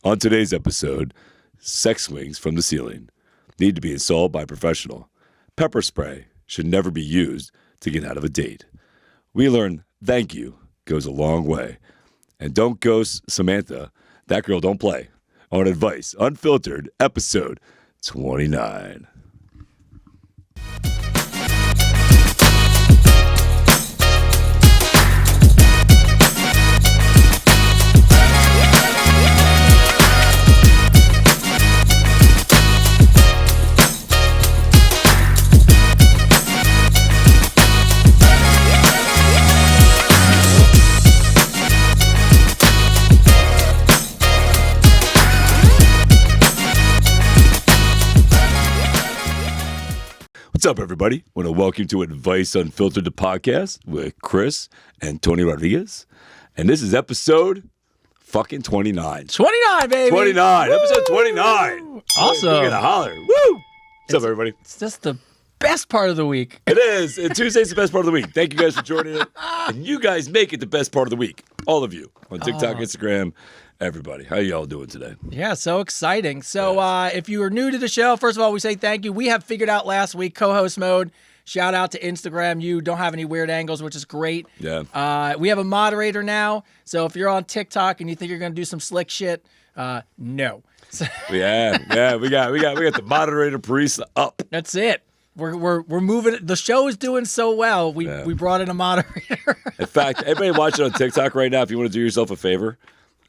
On today's episode, sex swings from the ceiling need to be installed by a professional. Pepper spray should never be used to get out of a date. We learn thank you goes a long way. And don't ghost Samantha. That girl don't play. On Advice Unfiltered, episode 29. What's up, everybody? I want to welcome you to Advice Unfiltered, the podcast with Chris and Tony Rodriguez. And this is episode fucking 29. 29, baby. 29. Woo! Episode 29. Awesome. We're going to holler. Woo! What's up, everybody? It's just the best part of the week. It is. And Tuesday's the best part of the week. Thank you guys for joining it. And you guys make it the best part of the week. All of you. On TikTok, Instagram, everybody. How y'all doing today? Yeah, so exciting. So if you are new to the show, first of all, we say thank you. We have figured out last week co-host mode. Shout out to Instagram. You don't have any weird angles, which is great. Yeah. We have a moderator now. So if you're on TikTok and you think you're going to do some slick shit, no. Yeah. We got the moderator priest up. That's it. We're moving. The show is doing so well. We brought in a moderator. In fact, everybody watching on TikTok right now, if you want to do yourself a favor,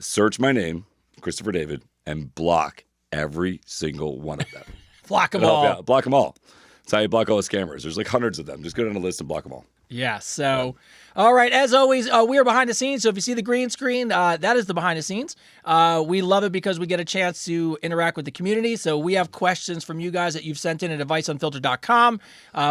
search my name, Christopher David, and block every single one of them. Block them all. Block them all. That's how you block all the scammers. There's like hundreds of them. Just go down the list and block them all. Yeah, so, all right, as always, we are behind the scenes, so if you see the green screen, that is the behind the scenes. We love it because we get a chance to interact with the community, so we have questions from you guys that you've sent in at adviceunfiltered.com.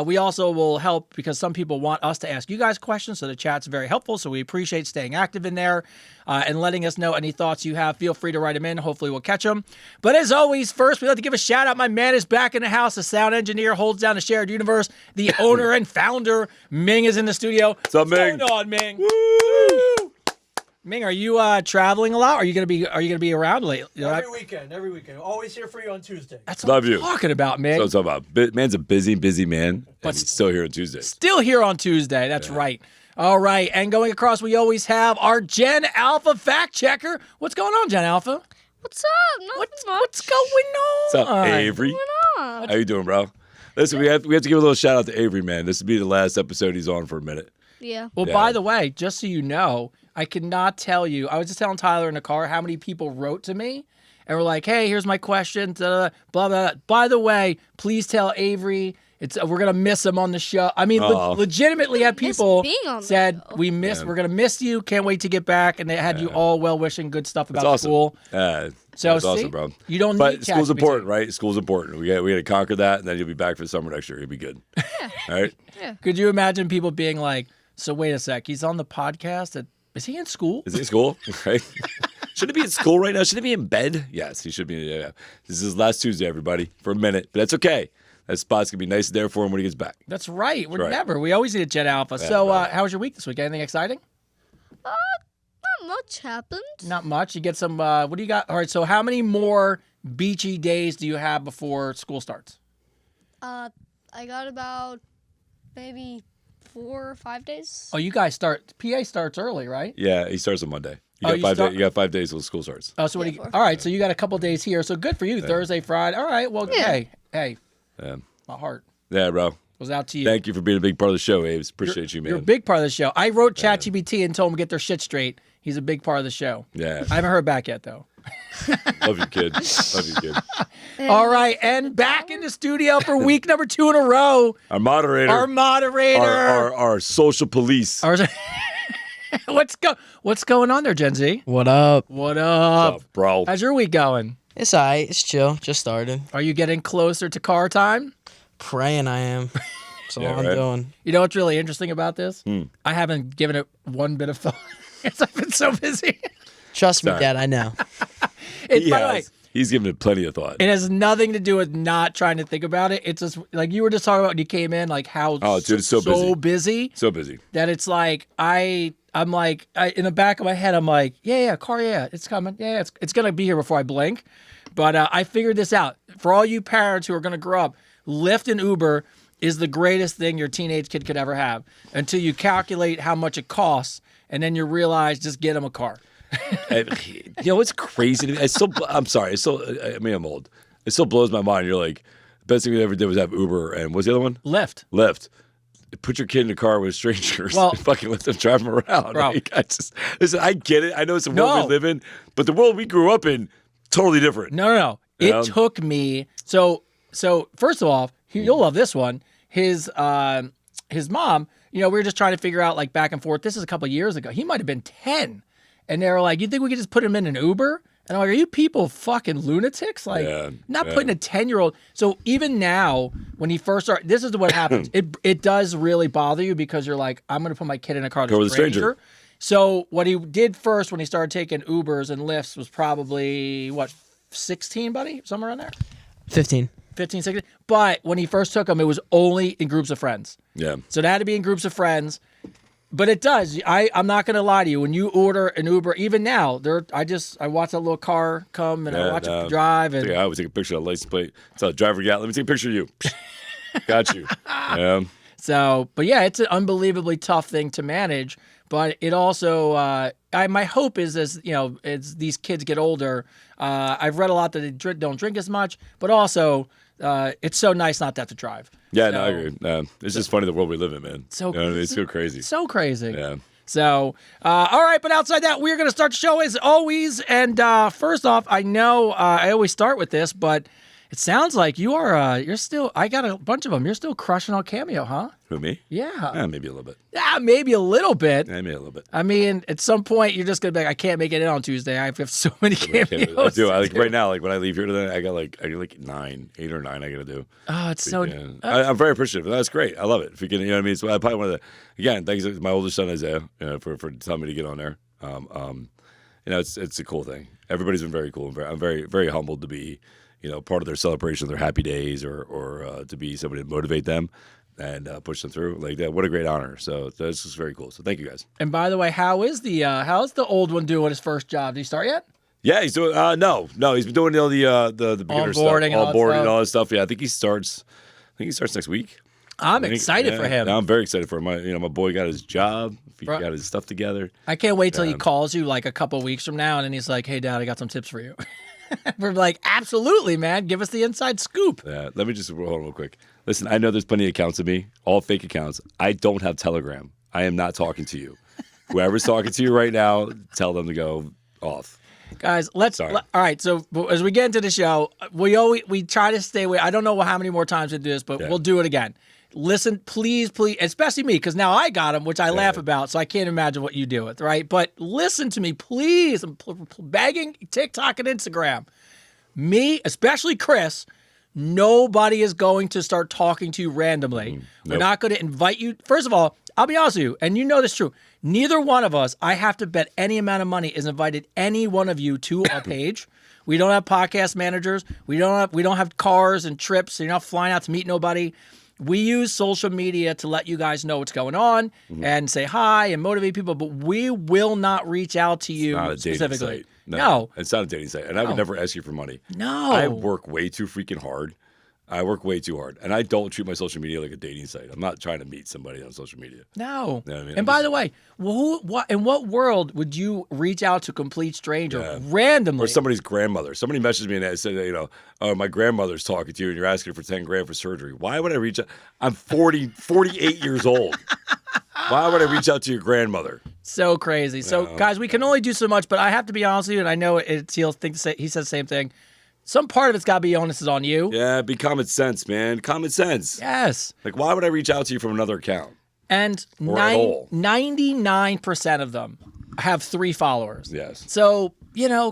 We also will help because some people want us to ask you guys questions, so the chat's very helpful, so we appreciate staying active in there and letting us know any thoughts you have. Feel free to write them in. Hopefully we'll catch them. But as always, first, we'd like to give a shout-out. My man is back in the house. The sound engineer holds down the shared universe. The owner and founder, Ming, is in the studio. What's up, Ming? What's going on, Ming? Woo! Ming, are you traveling a lot? Are you gonna be around late? Every weekend. Always here for you on Tuesday. That's Love what I'm you. talking about, Ming. So what's up about? Man's a busy man, but he's still here on Tuesdays. Still here on Tuesday. That's right. All right, and going across, we always have our Gen Alpha fact checker. What's going on, Gen Alpha? What's up? What's going on? What's up, Avery? What's going on? How you doing, bro? Listen, we have to give a little shout out to Avery, man. This will be the last episode he's on for a minute. Yeah. Well, by the way, just so you know, I cannot tell you. I was just telling Tyler in the car how many people wrote to me and were like, "Hey, here's my question." Blah blah blah. By the way, please tell Avery we're gonna miss him on the show. I mean, legitimately had people said we miss. We're gonna miss you. Can't wait to get back. And they had you all well wishing good stuff about awesome. school. So that's awesome, bro. You don't. But need school's ChatGPT. important, right? School's important. We got to conquer that, and then you'll be back for the summer next year. You'll be good. Yeah. All right. Yeah. Could you imagine people being like, "So wait a sec, he's on the podcast. Is he in school? Is he in school? Right? Should he be in school right now? Should he be in bed? Yes, he should be. Yeah. This is last Tuesday, everybody, for a minute, but that's okay. That spot's gonna be nice there for him when he gets back. That's right. Right. We always need a Gen Alpha. Yeah, So, right. how was your week this week? Anything exciting? Not much happened. Not much. You get some. What do you got? All right. So, how many more beachy days do you have before school starts? I got about maybe 4 or 5 days. Oh, you guys start. PA starts early, right? Yeah, he starts on Monday. You Oh, got you you got 5 days till school starts. Oh, so what Yeah, do you? 4. All right. So you got a couple days here. So good for you. Thursday, Friday. All right. Well, Yeah. hey. Yeah. My heart Yeah, bro. goes out to you. Thank you for being a big part of the show, Aves. Appreciate you, man. You're a big part of the show. I wrote ChatGPT and told him to get their shit straight. He's a big part of the show. Yeah. I haven't heard back yet, though. Love you, kid. Love you, kid. All right, and back in the studio for week number 2 in a row. Our moderator. Our social police. What's going on there, Gen Z? What up? What up? What's up, bro? How's your week going? It's all right. It's chill. Just started. Are you getting closer to car time? Praying I am. That's all Yeah, I'm right. doing. You know what's really interesting about this? I haven't given it one bit of thought because I've been so busy. Trust me, Sorry. Dad, I know. By the way, He's given it plenty of thought. it has nothing to do with not trying to think about it. It's just like you were just talking about when you came in, like how Oh, dude, it's so busy So busy. that it's like I I'm like, in the back of my head, I'm like, yeah, car, yeah, it's coming. Yeah, it's going to be here before I blink. But I figured this out. For all you parents who are going to grow up, Lyft and Uber is the greatest thing your teenage kid could ever have until you calculate how much it costs, and then you realize just get them a car. You know what's crazy to me? I'm sorry. I mean, I'm old. It still blows my mind. You're like, the best thing we ever did was have Uber, and what's the other one? Lyft. Put your kid in a car with strangers. Well, and fucking let them drive them around. Bro. Like, listen, I get it. I know it's the world we live in, but the world we grew up in, totally different. No. It took me. So first of all, you'll love this one. His mom, we were just trying to figure out like back and forth. This is a couple of years ago. He might have been 10. And they were like, you think we could just put him in an Uber? And I'm like, are you people fucking lunatics? Like, putting a 10-year-old. So even now, when he first started, this is what happens. It does really bother you because you're like, I'm going to put my kid in a car with a stranger. So what he did first when he started taking Ubers and Lyfts was probably, 16, buddy? Somewhere around there? 15. 15, 16. But when he first took them, it was only in groups of friends. Yeah. So it had to be in groups of friends. But it does. I'm not going to lie to you. When you order an Uber, even now, I watch that little car come and I watch it drive. And I would take a picture of the license plate. Tell the driver, let me take a picture of you. Got you. Yeah. So, but yeah, it's an unbelievably tough thing to manage. But it also, my hope is as these kids get older, I've read a lot that they don't drink as much, but also it's so nice not to have to drive. Yeah, no, I agree. It's just funny the world we live in, man. So it's so crazy. So crazy. Yeah. So, all right, but outside that, we're going to start the show as always. And first off, I know I always start with this, but it sounds like you're still, I got a bunch of them. You're still crushing on Cameo, huh? Who, me? Yeah. Maybe a little bit. Yeah, maybe a little bit. Yeah, maybe a little bit. I mean, at some point, you're just going to be like, I can't make it in on Tuesday. I have so many Cameos. I do. Right now, like when I leave here today, I got like 8 or 9 I got to do. Oh, it's so... I'm very appreciative. That's great. I love it. If you can, you know what I mean? So I probably one of the, again, thanks to my older son, Isaiah, for telling me to get on there. It's a cool thing. Everybody's been very cool. I'm very, very humbled to be, part of their celebration of their happy days or to be somebody to motivate them and push them through like that. What a great honor. So that's just very cool. So thank you guys. And by the way, how's the old one doing his first job? Did he start yet? Yeah, he's doing, no, he's been doing all the beginner stuff. Onboarding and all that stuff. Yeah, I think he starts next week. I'm excited for him. I'm very excited for him. My boy got his job. He got his stuff together. I can't wait till he calls you like a couple weeks from now and then he's like, hey, Dad, I got some tips for you. We're like, absolutely, man. Give us the inside scoop. Yeah, let me just hold on real quick. Listen, I know there's plenty of accounts of me, all fake accounts. I don't have Telegram. I am not talking to you. Whoever's talking to you right now, tell them to go off. Guys, all right. So as we get into the show, we try to stay away. I don't know how many more times we do this, but we'll do it again. Listen, please, especially me, because now I got them, which I laugh about, so I can't imagine what you do with, right? But listen to me, please. I'm begging TikTok and Instagram. Me, especially Chris, nobody is going to start talking to you randomly. Nope. We're not going to invite you. First of all, I'll be honest with you, and you know this is true. Neither one of us, I have to bet any amount of money, has invited any one of you to our page. We don't have podcast managers. We don't have cars and trips. So you're not flying out to meet nobody. We use social media to let you guys know what's going on and say hi and motivate people, but we will not reach out to you specifically. Site. No, it's not a dating site, and I would never ask you for money. No, I work way too freaking hard. And I don't treat my social media like a dating site. I'm not trying to meet somebody on social media. No. You know what I mean? And by the way, in what world would you reach out to a complete stranger randomly? Or somebody's grandmother. Somebody messaged me and said, oh, my grandmother's talking to you and you're asking for $10,000 for surgery. Why would I reach out? I'm 48 years old. Why would I reach out to your grandmother? So crazy. So, guys, we can only do so much, but I have to be honest with you, and I know he says the same thing. Some part of it's got to be onus is on you. Yeah, be common sense, man. Common sense. Yes. Like, why would I reach out to you from another account? And 99% of them have 3 followers. Yes. So,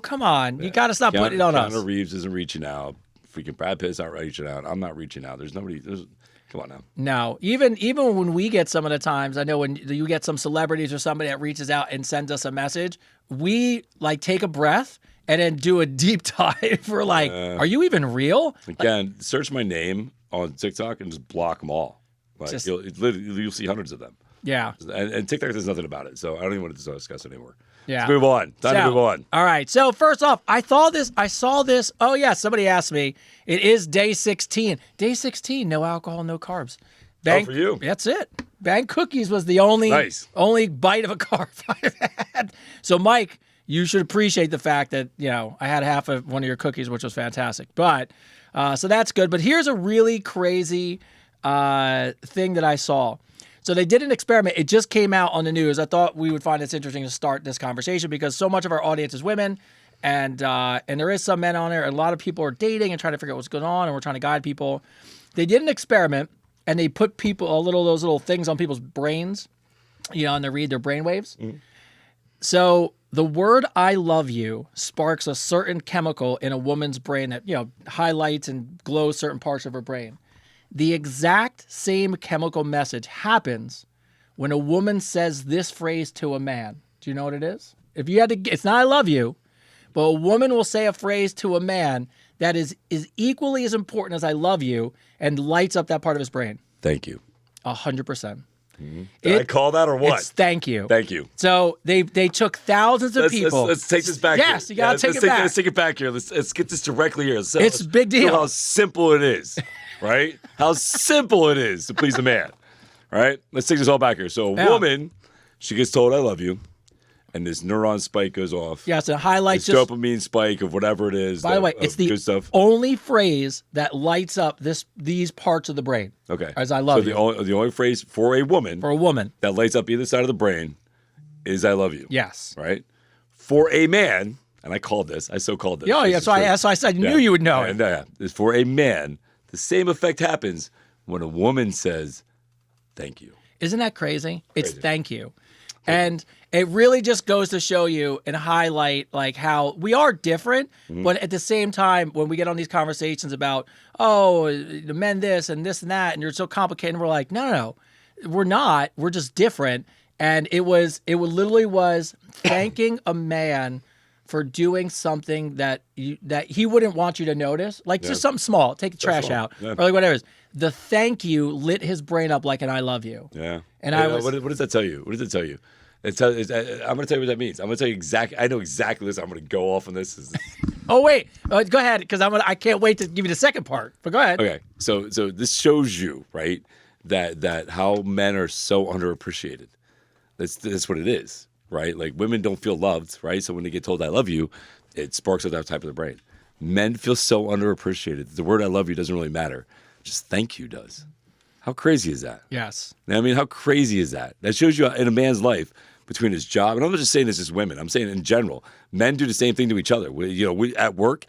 come on. You got to stop putting it on us. Keanu Reeves isn't reaching out. Freaking Brad Pitt's not reaching out. I'm not reaching out. Come on now. No. Even when we get some of the times, I know when you get some celebrities or somebody that reaches out and sends us a message, we take a breath and then do a deep dive. We're like, are you even real? Again, search my name on TikTok and just block them all. You'll see hundreds of them. Yeah. And TikTok does nothing about it. So I don't even want to discuss it anymore. Yeah. Let's move on. Time to move on. All right. So first off, I saw this. Oh yeah, somebody asked me. It is day 16. Day 16, no alcohol, no carbs. For you. That's it. Bang cookies was the only bite of a carb I've had. So Mike, you should appreciate the fact that, I had half of one of your cookies, which was fantastic. But so that's good. But here's a really crazy thing that I saw. So they did an experiment. It just came out on the news. I thought we would find this interesting to start this conversation because so much of our audience is women, and there is some men on there. A lot of people are dating and trying to figure out what's going on, and we're trying to guide people. They did an experiment, and they put people those little things on people's brains, and they read their brain waves. Mm-hmm. So the word "I love you" sparks a certain chemical in a woman's brain that highlights and glows certain parts of her brain. The exact same chemical message happens when a woman says this phrase to a man. Do you know what it is? If you had to, it's not "I love you," but a woman will say a phrase to a man that is equally as important as "I love you" and lights up that part of his brain. Thank you. 100%. Mm-hmm. Did I call that or what? It's thank you. Thank you. So they took thousands of people. Let's take this back. Yes, here. You gotta take it back. Let's take it back here. Let's get this directly here. It's a big deal. How simple it is, right? How simple it is to please a man. All right. Let's take this all back here. So a woman, she gets told "I love you," and this neuron spike goes off. Yes, it highlights this dopamine spike of whatever it is. By the way, it's the good stuff. only phrase that lights up these parts of the brain. Okay. As "I love you." So the only phrase for a woman that lights up either side of the brain is "I love you." Yes. Right. For a man, and I called this. I so called this. Oh, yeah. So I said, knew you would know it. And for a man, the same effect happens when a woman says, "Thank you." Isn't that crazy? It's "thank you." And it really just goes to show you and highlight like how we are different, but at the same time, when we get on these conversations about, the men this and that, and you're so complicated, and we're like, no, we're not. We're just different. And it literally was thanking a man for doing something that he wouldn't want you to notice, like just something small, take the trash out, or like whatever it is. The thank you lit his brain up like an "I love you." Yeah. And what does that tell you? What does it tell you? I'm going to tell you what that means. I'm going to tell you exactly. I know exactly this. I'm going to go off on this. Oh wait, go ahead, because I can't wait to give you the second part. But go ahead. Okay. So this shows you, right, that how men are so underappreciated. That's what it is, right? Like women don't feel loved, right? So when they get told "I love you," it sparks up that type of the brain. Men feel so underappreciated. The word "I love you" doesn't really matter. Just "thank you" does. How crazy is that? Yes. I mean, how crazy is that? That shows you in a man's life between his job, and I'm not just saying this as women. I'm saying in general, men do the same thing to each other. We at work,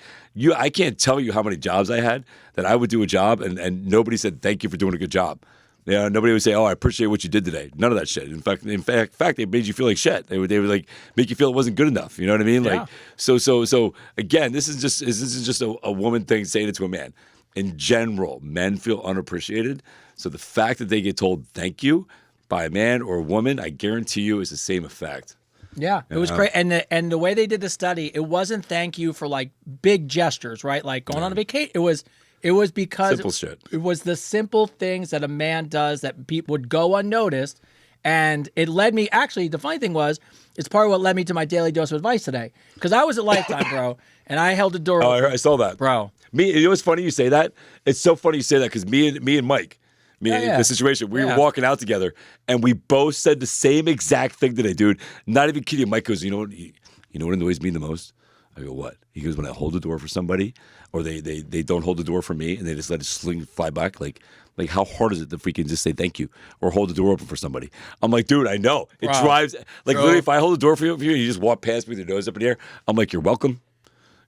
I can't tell you how many jobs I had that I would do a job and nobody said "thank you for doing a good job." Nobody would say, "Oh, I appreciate what you did today." None of that shit. In fact, they made you feel like shit. They would like make you feel it wasn't good enough. You know what I mean? Yeah. Like, so again, this is just a woman thing saying it to a man. In general, men feel unappreciated. So the fact that they get told "thank you" by a man or a woman, I guarantee you, is the same effect. Yeah, it was great. And the way they did the study, it wasn't "thank you" for like big gestures, right? Like going on a vacation. It was because simple shit. It was the simple things that a man does that people would go unnoticed. And it led me, actually, the funny thing was, it's part of what led me to my daily dose of advice today. Because I was at Lifetime, bro, and I held the door open. I saw that. Bro. You know what's funny you say that? It's so funny you say that because me and Mike, the situation, we were walking out together, and we both said the same exact thing today, dude. Not even kidding. Mike goes, you know what annoys me the most? I go, what? He goes, when I hold the door for somebody, or they don't hold the door for me, and they just let it fly back, like how hard is it if we can just say "thank you" or hold the door open for somebody? I'm like, dude, I know. It drives, like literally if I hold the door for you and you just walk past me with your nose up in the air, I'm like, you're welcome.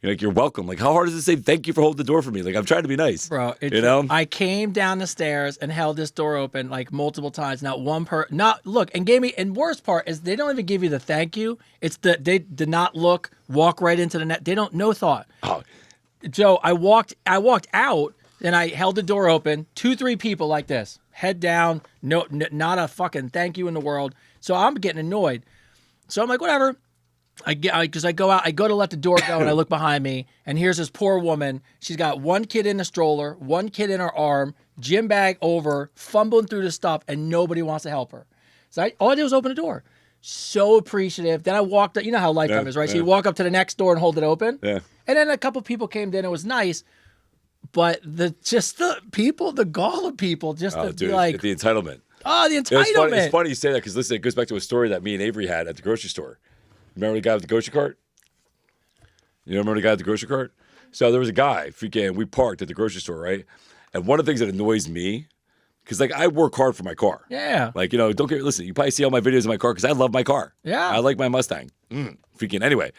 You're like, you're welcome. Like, how hard is it to say "thank you" for holding the door for me? Like, I'm trying to be nice. Bro, I came down the stairs and held this door open like multiple times. Not one and worst part is they don't even give you the thank you. It's they did not walk right into the net. They don't, no thought. Oh. Joe, I walked out and I held the door open. 2-3 people like this, head down. No, not a fucking thank you in the world. So I'm getting annoyed. So I'm like, whatever. Because I go out, I go to let the door go, and I look behind me, and here's this poor woman. She's got one kid in a stroller, one kid in her arm, gym bag over, fumbling through the stuff, and nobody wants to help her. So all I did was open the door. So appreciative. Then I walked up. You know how Lifetime is, right? So you walk up to the next door and hold it open. Yeah. And then a couple people came in. It was nice. But the gall of people, just Oh, to dude, be like, the entitlement. oh, the You know, entitlement. it's funny you say that because listen, it goes back to a story that me and Avery had at the grocery store. Remember the guy with the grocery cart? You remember the guy at the grocery cart? So there was a guy, freaking, we parked at the grocery store, right? And one of the things that annoys me, because like I work hard for my car. Yeah. Like, you know, listen, you probably see all my videos of my car because I love my car. Yeah. I like my Mustang. Freaking, anyway.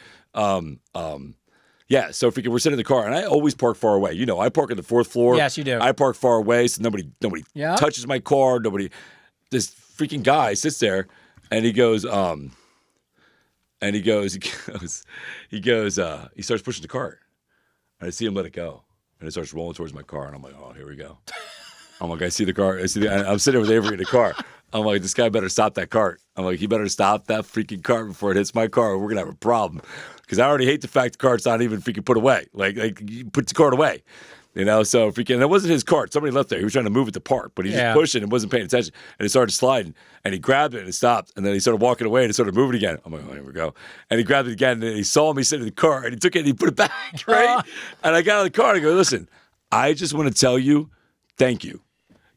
Yeah, so freaking, we're sitting in the car, and I always park far away. You know, I park on the 4th floor. Yes, you do. I park far away, so nobody Yeah. touches my car. Nobody. This freaking guy sits there, and he goes, he starts pushing the cart, and I see him let it go, and it starts rolling towards my car, and I'm like, oh, here we go. I'm like, I see the car. I'm sitting there with Avery in the car. I'm like, this guy better stop that cart. I'm like, he better stop that freaking cart before it hits my car. We're gonna have a problem. Because I already hate the fact the cart's not even freaking put away. Like you put the cart away. You know, so freaking, and it wasn't his cart. Somebody left there. He was trying to move it to park, but he just pushed it and wasn't paying attention. And it started sliding, and he grabbed it and it stopped. And then he started walking away and it started moving again. I'm like, oh, here we go. And he grabbed it again, and he saw me sitting in the car, and he took it and he put it back, right? And I got out of the car and I go, listen, I just want to tell you, thank you.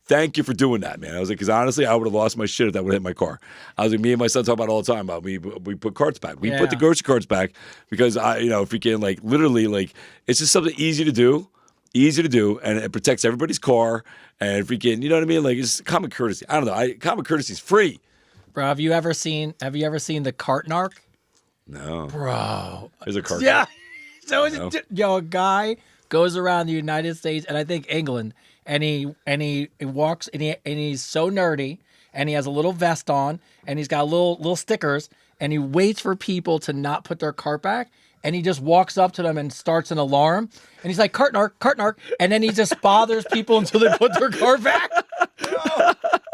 Thank you for doing that, man. I was like, because honestly, I would have lost my shit if that would have hit my car. I was like, me and my son talk about it all the time about we put carts back. We put the grocery carts back because freaking like literally like it's just something easy to do, and it protects everybody's car and freaking, you know what I mean? Like it's common courtesy. I don't know. Common courtesy is free. Bro, have you ever seen the cart narc? No, Bro, there's a cart. Yeah. So a guy goes around the United States and I think England. And he walks and he's so nerdy and he has a little vest on and he's got little stickers and he waits for people to not put their cart back and he just walks up to them and starts an alarm and he's like cart narc, and then he just bothers people until they put their cart back.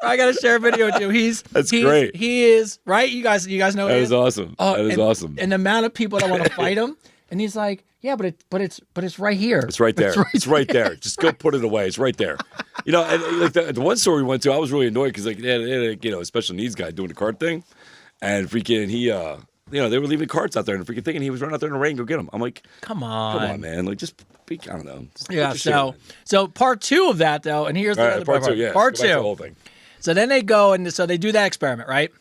I gotta share a video with you. He's great. He is right. You guys know That he is awesome. That is awesome. And the amount of people that want to fight him, and he's like, yeah, but it's right here. It's right there. It's right there. Just go put it away. It's right there. You know, and like the one store we went to, I was really annoyed because like they had a special needs guy doing the cart thing, and freaking he they were leaving carts out there and freaking thinking he was running out there in the rain to go get them. I'm like, come on, man. Like just I don't know. Yeah. So part 2 of that though, and here's the other part. Part 2. The whole thing. So then they go and so they do that experiment, right?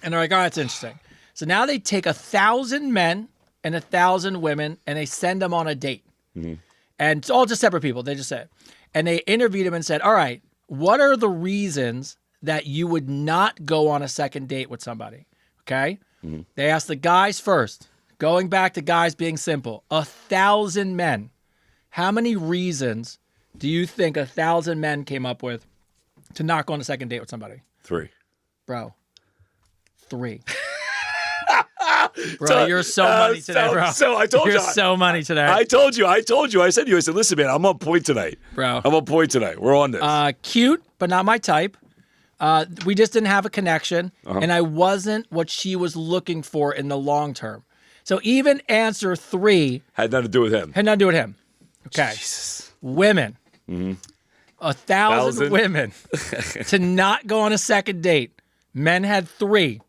And they're like, oh, that's interesting. So now they take 1,000 men and 1,000 women, and they send them on a date. Mm-hmm. And it's all just separate people. They just said, and they interviewed them and said, all right, what are the reasons that you would not go on a second date with somebody? Okay. Mm-hmm. They asked the guys first, going back to guys being simple, 1,000 men. How many reasons do you think 1,000 men came up with to not go on a second date with somebody? 3. Bro. 3. Bro, you're so money today, bro. So I told you. You're so money today. I told you. I said to you, listen, man, I'm on point tonight. Bro. I'm on point tonight. We're on this. Cute, but not my type. We just didn't have a connection, and I wasn't what she was looking for in the long term. So even answer 3 had nothing to do with him. Okay. Jesus. Women. Mm-hmm. 1,000 women to not go on a second date. Men had 3.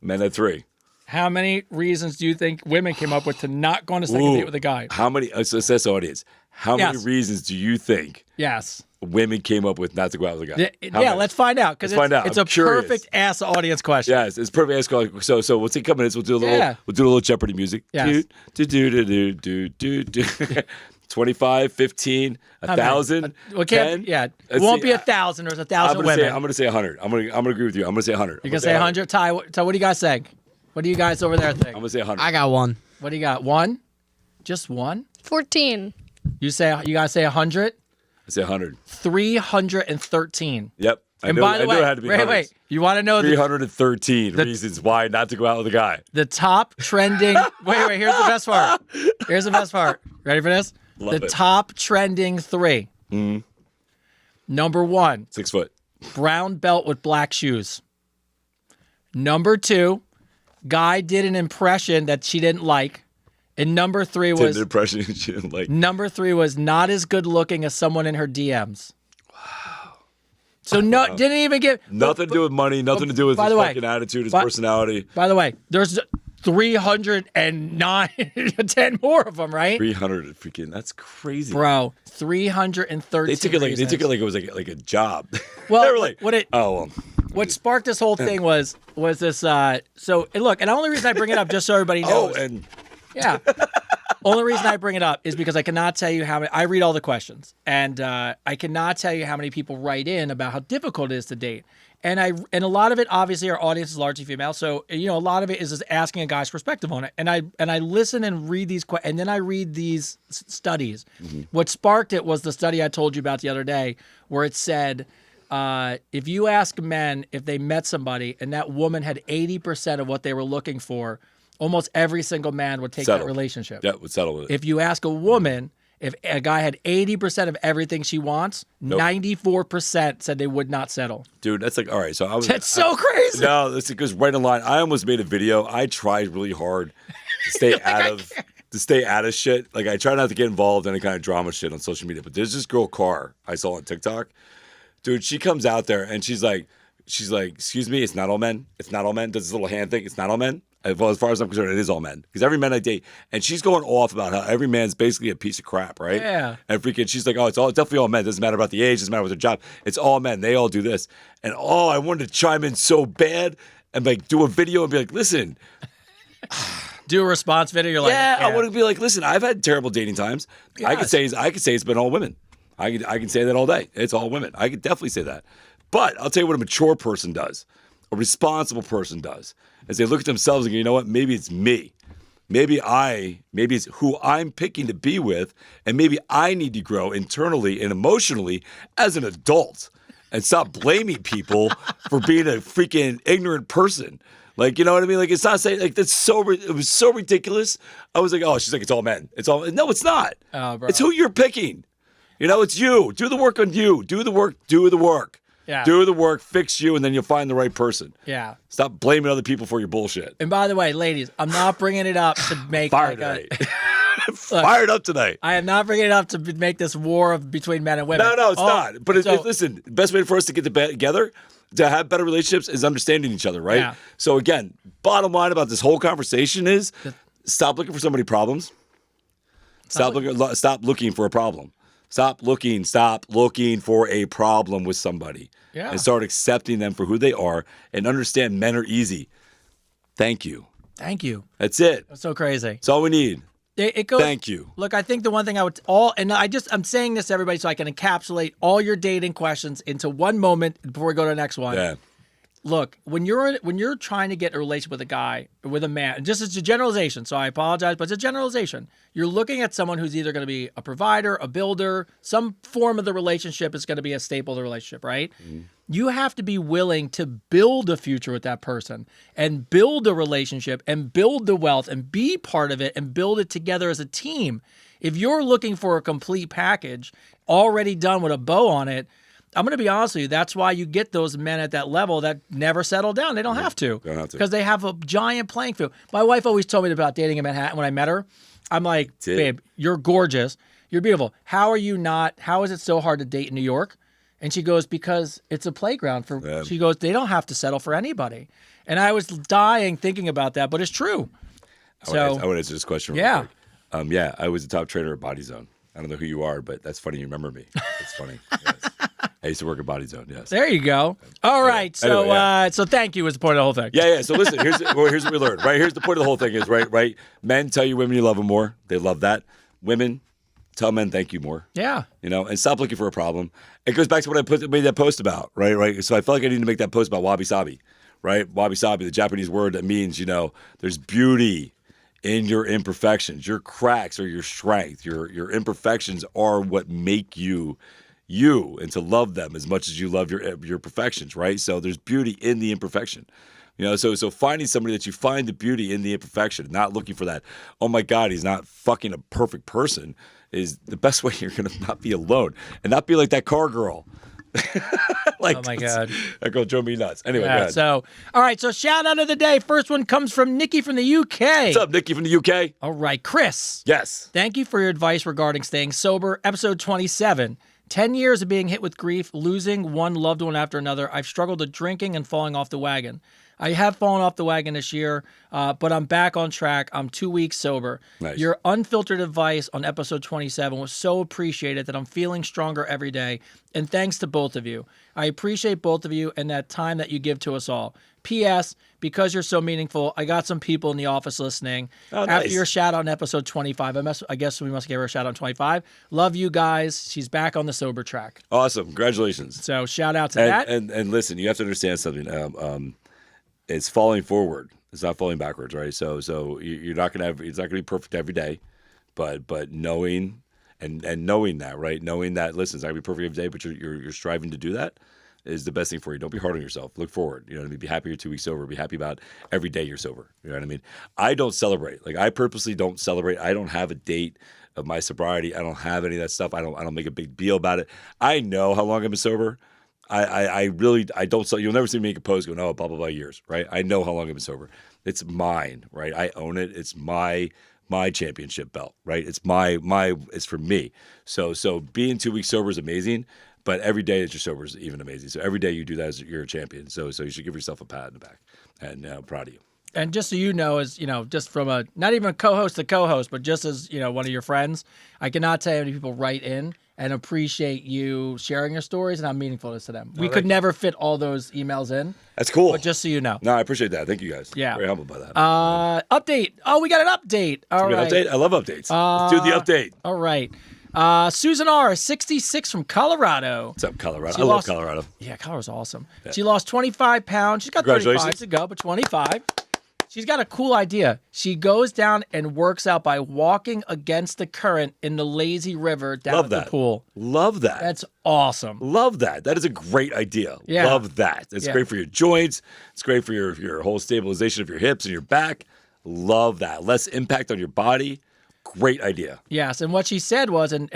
How many reasons do you think women came up with to not go on a second date with a guy? How many? Assess the audience. How many reasons do you think? Yes. Women came up with not to go out with a guy. Let's find out because it's a perfect ass audience question. Yes, it's perfect ass question. So we'll take a couple minutes. We'll do a little Jeopardy music. Yes. Do. 25, 15, 1,000, 10. Yeah, it won't be 1,000. There's 1,000 women. I'm going to say 100. I'm going to agree with you. I'm going to say 100. You're going to say 100? Ty, what do you guys think? What do you guys over there think? I'm going to say 100. I got 1. What do you got? 1? Just 1? 14. You guys say 100? I say 100. 313. Yep. And by the way, it had to be wait. You want to know 313 reasons why not to go out with a guy. The top trending. wait. Here's the best part. Ready for this? Love it. Top trending 3. Mm-hmm. Number 1. 6 foot. Brown belt with black shoes. Number 2. Guy did an impression that she didn't like. And number 3 was. Did an impression she didn't like. Number 3 was not as good looking as someone in her DMs. Wow. So didn't even get Nothing to do with money. Nothing to do with by his the way, fucking attitude, his by- personality. By the way, there's 309, 10 more of them, right? 300 freaking. That's crazy, Bro, 313. They took it like it was like a job. Well, they were like, what it- oh well. What sparked this whole thing was this. So and look, and the only reason I bring it up, just so everybody Oh, knows, and yeah. Only reason I bring it up is because I cannot tell you how many. I read all the questions, and I cannot tell you how many people write in about how difficult it is to date. And a lot of it, obviously, our audience is largely female, so a lot of it is just asking a guy's perspective on it. And I listen and read these, and then I read these studies. Mm-hmm. What sparked it was the study I told you about the other day, where it said, if you ask men if they met somebody and that woman had 80% of what they were looking for, almost every single man would take that relationship. Yeah, would settle with it. If you ask a woman if a guy had 80% of everything she wants, 94% said they would not settle. Dude, that's like, all right. So That's so crazy. No, this goes right in line. I almost made a video. I tried really hard to stay out of shit. Like I try not to get involved in any kind of drama shit on social media. But there's this girl Car I saw on TikTok. Dude, she comes out there and she's like, excuse me, it's not all men. It's not all men. Does this little hand thing. It's not all men. Well, as far as I'm concerned, it is all men. Because every man I date, and she's going off about how every man's basically a piece of crap, right? Yeah. And freaking, she's like, oh, it's definitely all men. Doesn't matter about the age, doesn't matter what their job. It's all men. They all do this. And I wanted to chime in so bad and like do a video and be like, listen. Do a response video. You're like, yeah, I want to be like, listen, I've had terrible dating times. Yes. I could say it's been all women. I can say that all day. It's all women. I could definitely say that. But I'll tell you what a mature person does. A responsible person does. Is they look at themselves and go, you know what? Maybe it's me. Maybe it's who I'm picking to be with, and maybe I need to grow internally and emotionally as an adult and stop blaming people for being a freaking ignorant person. Like, you know what I mean? Like, it's not saying, like, it was so ridiculous. I was like, oh, she's like, it's all men. No, it's not. Oh, bro. It's who you're picking. It's you. Do the work on you. Do the work. Yeah. Do the work, fix you, and then you'll find the right person. Yeah. Stop blaming other people for your bullshit. And by the way, ladies, I'm not bringing it up to make Fired Fired up tonight. I am not bringing it up to make this war between men and women. No, it's not. But listen, the best way for us to get together, to have better relationships, is understanding each other, right? Yeah. So again, bottom line about this whole conversation is stop looking for so many problems. Stop looking for a problem. Stop looking for a problem with somebody. Yeah. And start accepting them for who they are and understand men are easy. Thank you. Thank you. That's it. That's so crazy. That's all we need. It goes. Thank you. Look, I think the one thing I'm saying this to everybody so I can encapsulate all your dating questions into one moment before we go to the next one. Yeah. Look, when you're trying to get a relationship with a guy, with a man, just it's a generalization, so I apologize, but it's a generalization. You're looking at someone who's either going to be a provider, a builder, some form of the relationship is going to be a staple of the relationship, right? Mm-hmm. You have to be willing to build a future with that person and build a relationship and build the wealth and be part of it and build it together as a team. If you're looking for a complete package already done with a bow on it, I'm going to be honest with you. That's why you get those men at that level that never settle down. They don't have to. Don't have to. Because they have a giant playing field. My wife always told me about dating in Manhattan when I met her. I'm like, babe, you're gorgeous. You're beautiful. How is it so hard to date in New York? And she goes, because it's a playground she goes, they don't have to settle for anybody. And I was dying thinking about that, but it's true. I want to answer this question real Yeah. quick. I was a top trainer at Body Zone. I don't know who you are, but that's funny you remember me. It's funny. Yes. I used to work at Body Zone, yes. There you go. All right. So Anyway, yeah. so thank you was the point of the whole thing. Yeah. So listen, here's what we learned, right? Here's the point of the whole thing is, right? Men tell you women you love them more. They love that. Women tell men thank you more. Yeah. And stop looking for a problem. It goes back to what I made that post about, right? So I felt like I needed to make that post about wabi-sabi, right? Wabi-sabi, the Japanese word that means, there's beauty in your imperfections. Your cracks are your strength. Your imperfections are what make you, and to love them as much as you love your perfections, right? So there's beauty in the imperfection. So finding somebody that you find the beauty in the imperfection, not looking for that, oh my God, he's not fucking a perfect person, is the best way you're going to not be alone and not be like that car girl. Oh my God. That girl drove me nuts. Anyway, go Yeah, ahead. so, all right. So shout out of the day. First one comes from Nikki from the UK. What's up, Nikki from the UK? All right, Chris. Yes. Thank you for your advice regarding staying sober. Episode 27. 10 years of being hit with grief, losing one loved one after another. I've struggled with drinking and falling off the wagon. I have fallen off the wagon this year, but I'm back on track. I'm 2 weeks sober. Nice. Your unfiltered advice on episode 27 was so appreciated that I'm feeling stronger every day. And thanks to both of you. I appreciate both of you and that time that you give to us all. P.S. Because you're so meaningful, I got some people in the office listening. Oh, After nice. your shout out on episode 25, I guess we must give her a shout out on 25. Love you guys. She's back on the sober track. Awesome. Congratulations. So shout out to that. And listen, you have to understand something. It's falling forward. It's not falling backwards, right? So you're not gonna have. It's not gonna be perfect every day, but knowing and knowing that, right? Knowing that, listen, it's not gonna be perfect every day, but you're striving to do that is the best thing for you. Don't be hard on yourself. Look forward. You know what I mean? Be happy you're 2 weeks sober. Be happy about every day you're sober. You know what I mean? I don't celebrate. Like I purposely don't celebrate. I don't have a date of my sobriety. I don't have any of that stuff. I don't make a big deal about it. I know how long I've been sober. I really don't. You'll never see me make a post going, oh, blah blah blah years, right? I know how long I've been sober. It's mine, right? I own it. It's my championship belt, right? It's it's for me. So being 2 weeks sober is amazing, but every day that you're sober is even amazing. So every day you do that, you're a champion. So you should give yourself a pat in the back, and I'm proud of you. And just so you know, as you know, just from not even a co-host to co-host, but just as one of your friends, I cannot tell you how many people write in and appreciate you sharing your stories and how meaningful it is to them. We could never fit all those emails in. That's cool. But just so you know. No, I appreciate that. Thank you guys. Yeah. Very humbled by that. Update. Oh, we got an update. All right. Update? I love updates. Let's do the update. All right. Susan R, 66 from Colorado. What's up, Colorado? She I love lost- Colorado. Yeah, Colorado's awesome. Yeah. She lost 25 pounds. She's got 35 Congratulations. to go, but 25. She's got a cool idea. She goes down and works out by walking against the current in the lazy river down Love at that. the pool. Love that. That's awesome. Love that. That is a great idea. Yeah. Love that. It's Yeah. great for your joints. It's great for your whole stabilization of your hips and your back. Love that. Less impact on your body. Great idea. Yes, and what she said was, and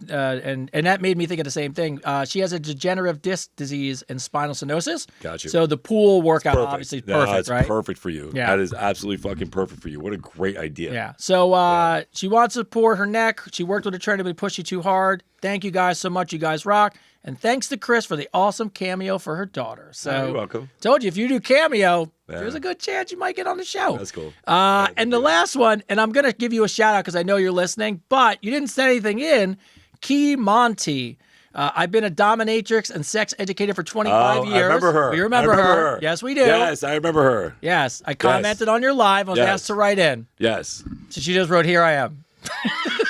that made me think of the same thing. She has a degenerative disc disease and spinal stenosis. Got you. So the pool workout Perfect. obviously is No, perfect, it's right? perfect for you. Yeah. That is absolutely fucking perfect for you. What a great idea. Yeah. So she wants to support her neck. She worked with a trainer to push you too hard. Thank you guys so much. You guys rock. And thanks to Chris for the awesome cameo for her daughter. So You're welcome. Told you, if you do cameo, Yeah. there's a good chance you might get on the show. That's cool. And the last one, and I'm going to give you a shout out because I know you're listening, but you didn't send anything in. Key Monty. I've been a dominatrix and sex educator for 25 years. I remember her. We remember I her. Yes, we do. Yes, I remember her. Yes. I commented on your live. I was Yes. asked to write in. Yes. So she just wrote, "Here I am."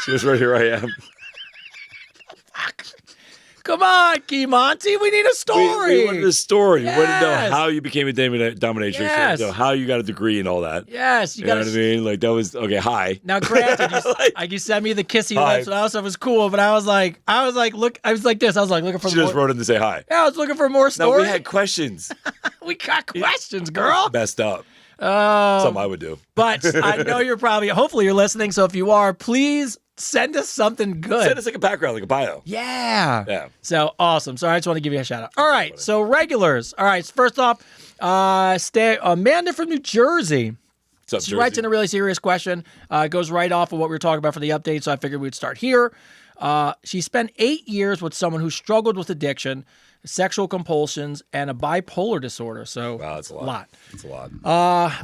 She was right here. I am. Come on, Key Monty. We need a story. We wanted a story. We wanted to know Yes. how you became a dominatrix. Yes. You know, how you got a degree and all that. Yes, you You know got what I mean? Like, that was, okay, hi. Now, granted, Like- you sent me the kissy Hi. lips, and I also was cool, but I was like, look, I was like this. I was like looking for She more. just wrote in to say hi. Yeah, I was looking for more No, stories. we had questions. We got questions, girl. Messed up. Something I would do. But I know you're hopefully you're listening. So if you are, please send us something good. Send us like a background, like a bio. Yeah. Yeah. So awesome. So I just want to give you a shout out. All right. So regulars. All right. So first off, Amanda from New Jersey. What's up, She Jersey? writes in a really serious question. It goes right off of what we were talking about for the update, so I figured we'd start here. She spent 8 years with someone who struggled with addiction, sexual compulsions, and a bipolar disorder. So Wow, that's a lot. That's a lot.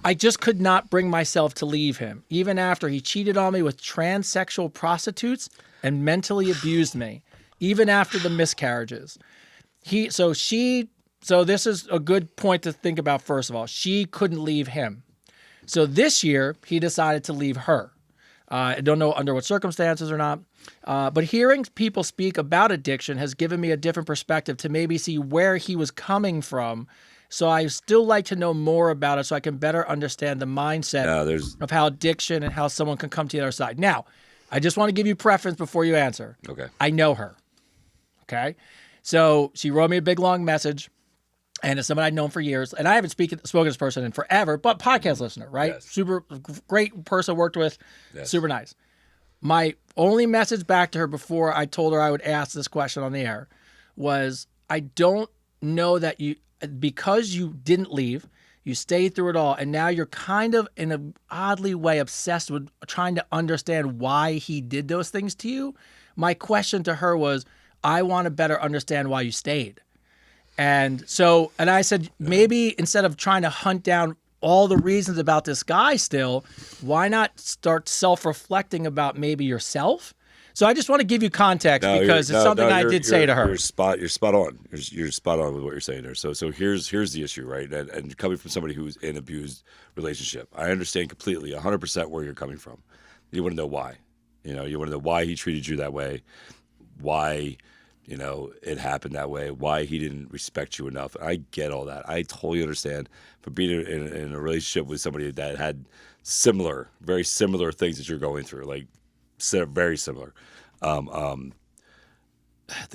I just could not bring myself to leave him, even after he cheated on me with transsexual prostitutes and mentally abused me, even after the miscarriages. So this is a good point to think about, first of all. She couldn't leave him. So this year, he decided to leave her. I don't know under what circumstances or not. But hearing people speak about addiction has given me a different perspective to maybe see where he was coming from. So I still like to know more about it so I can better understand the mindset of how addiction and how someone can come to the other side. Now, I just want to give you preference before you answer. Okay. I know her. Okay. So she wrote me a big, long message. And it's someone I'd known for years. And I haven't spoken to this person in forever, but podcast listener, right? Yes. Super great person, worked with, Yes. super nice. My only message back to her before I told her I would ask this question on the air was, I don't know that because you didn't leave, you stayed through it all, and now you're kind of in an oddly way obsessed with trying to understand why he did those things to you. My question to her was, I want to better understand why you stayed. And I said, maybe instead of trying to hunt down all the reasons about this guy still, why not start self-reflecting about maybe yourself? So I just want to give you context because it's something I did say to her. You're spot on. You're spot on with what you're saying there. So here's the issue, right? And coming from somebody who's in an abused relationship, I understand completely, 100% where you're coming from. You want to know why. You want to know why he treated you that way, why it happened that way, why he didn't respect you enough. I get all that. I totally understand. For being in a relationship with somebody that had very similar things that you're going through, like very similar. The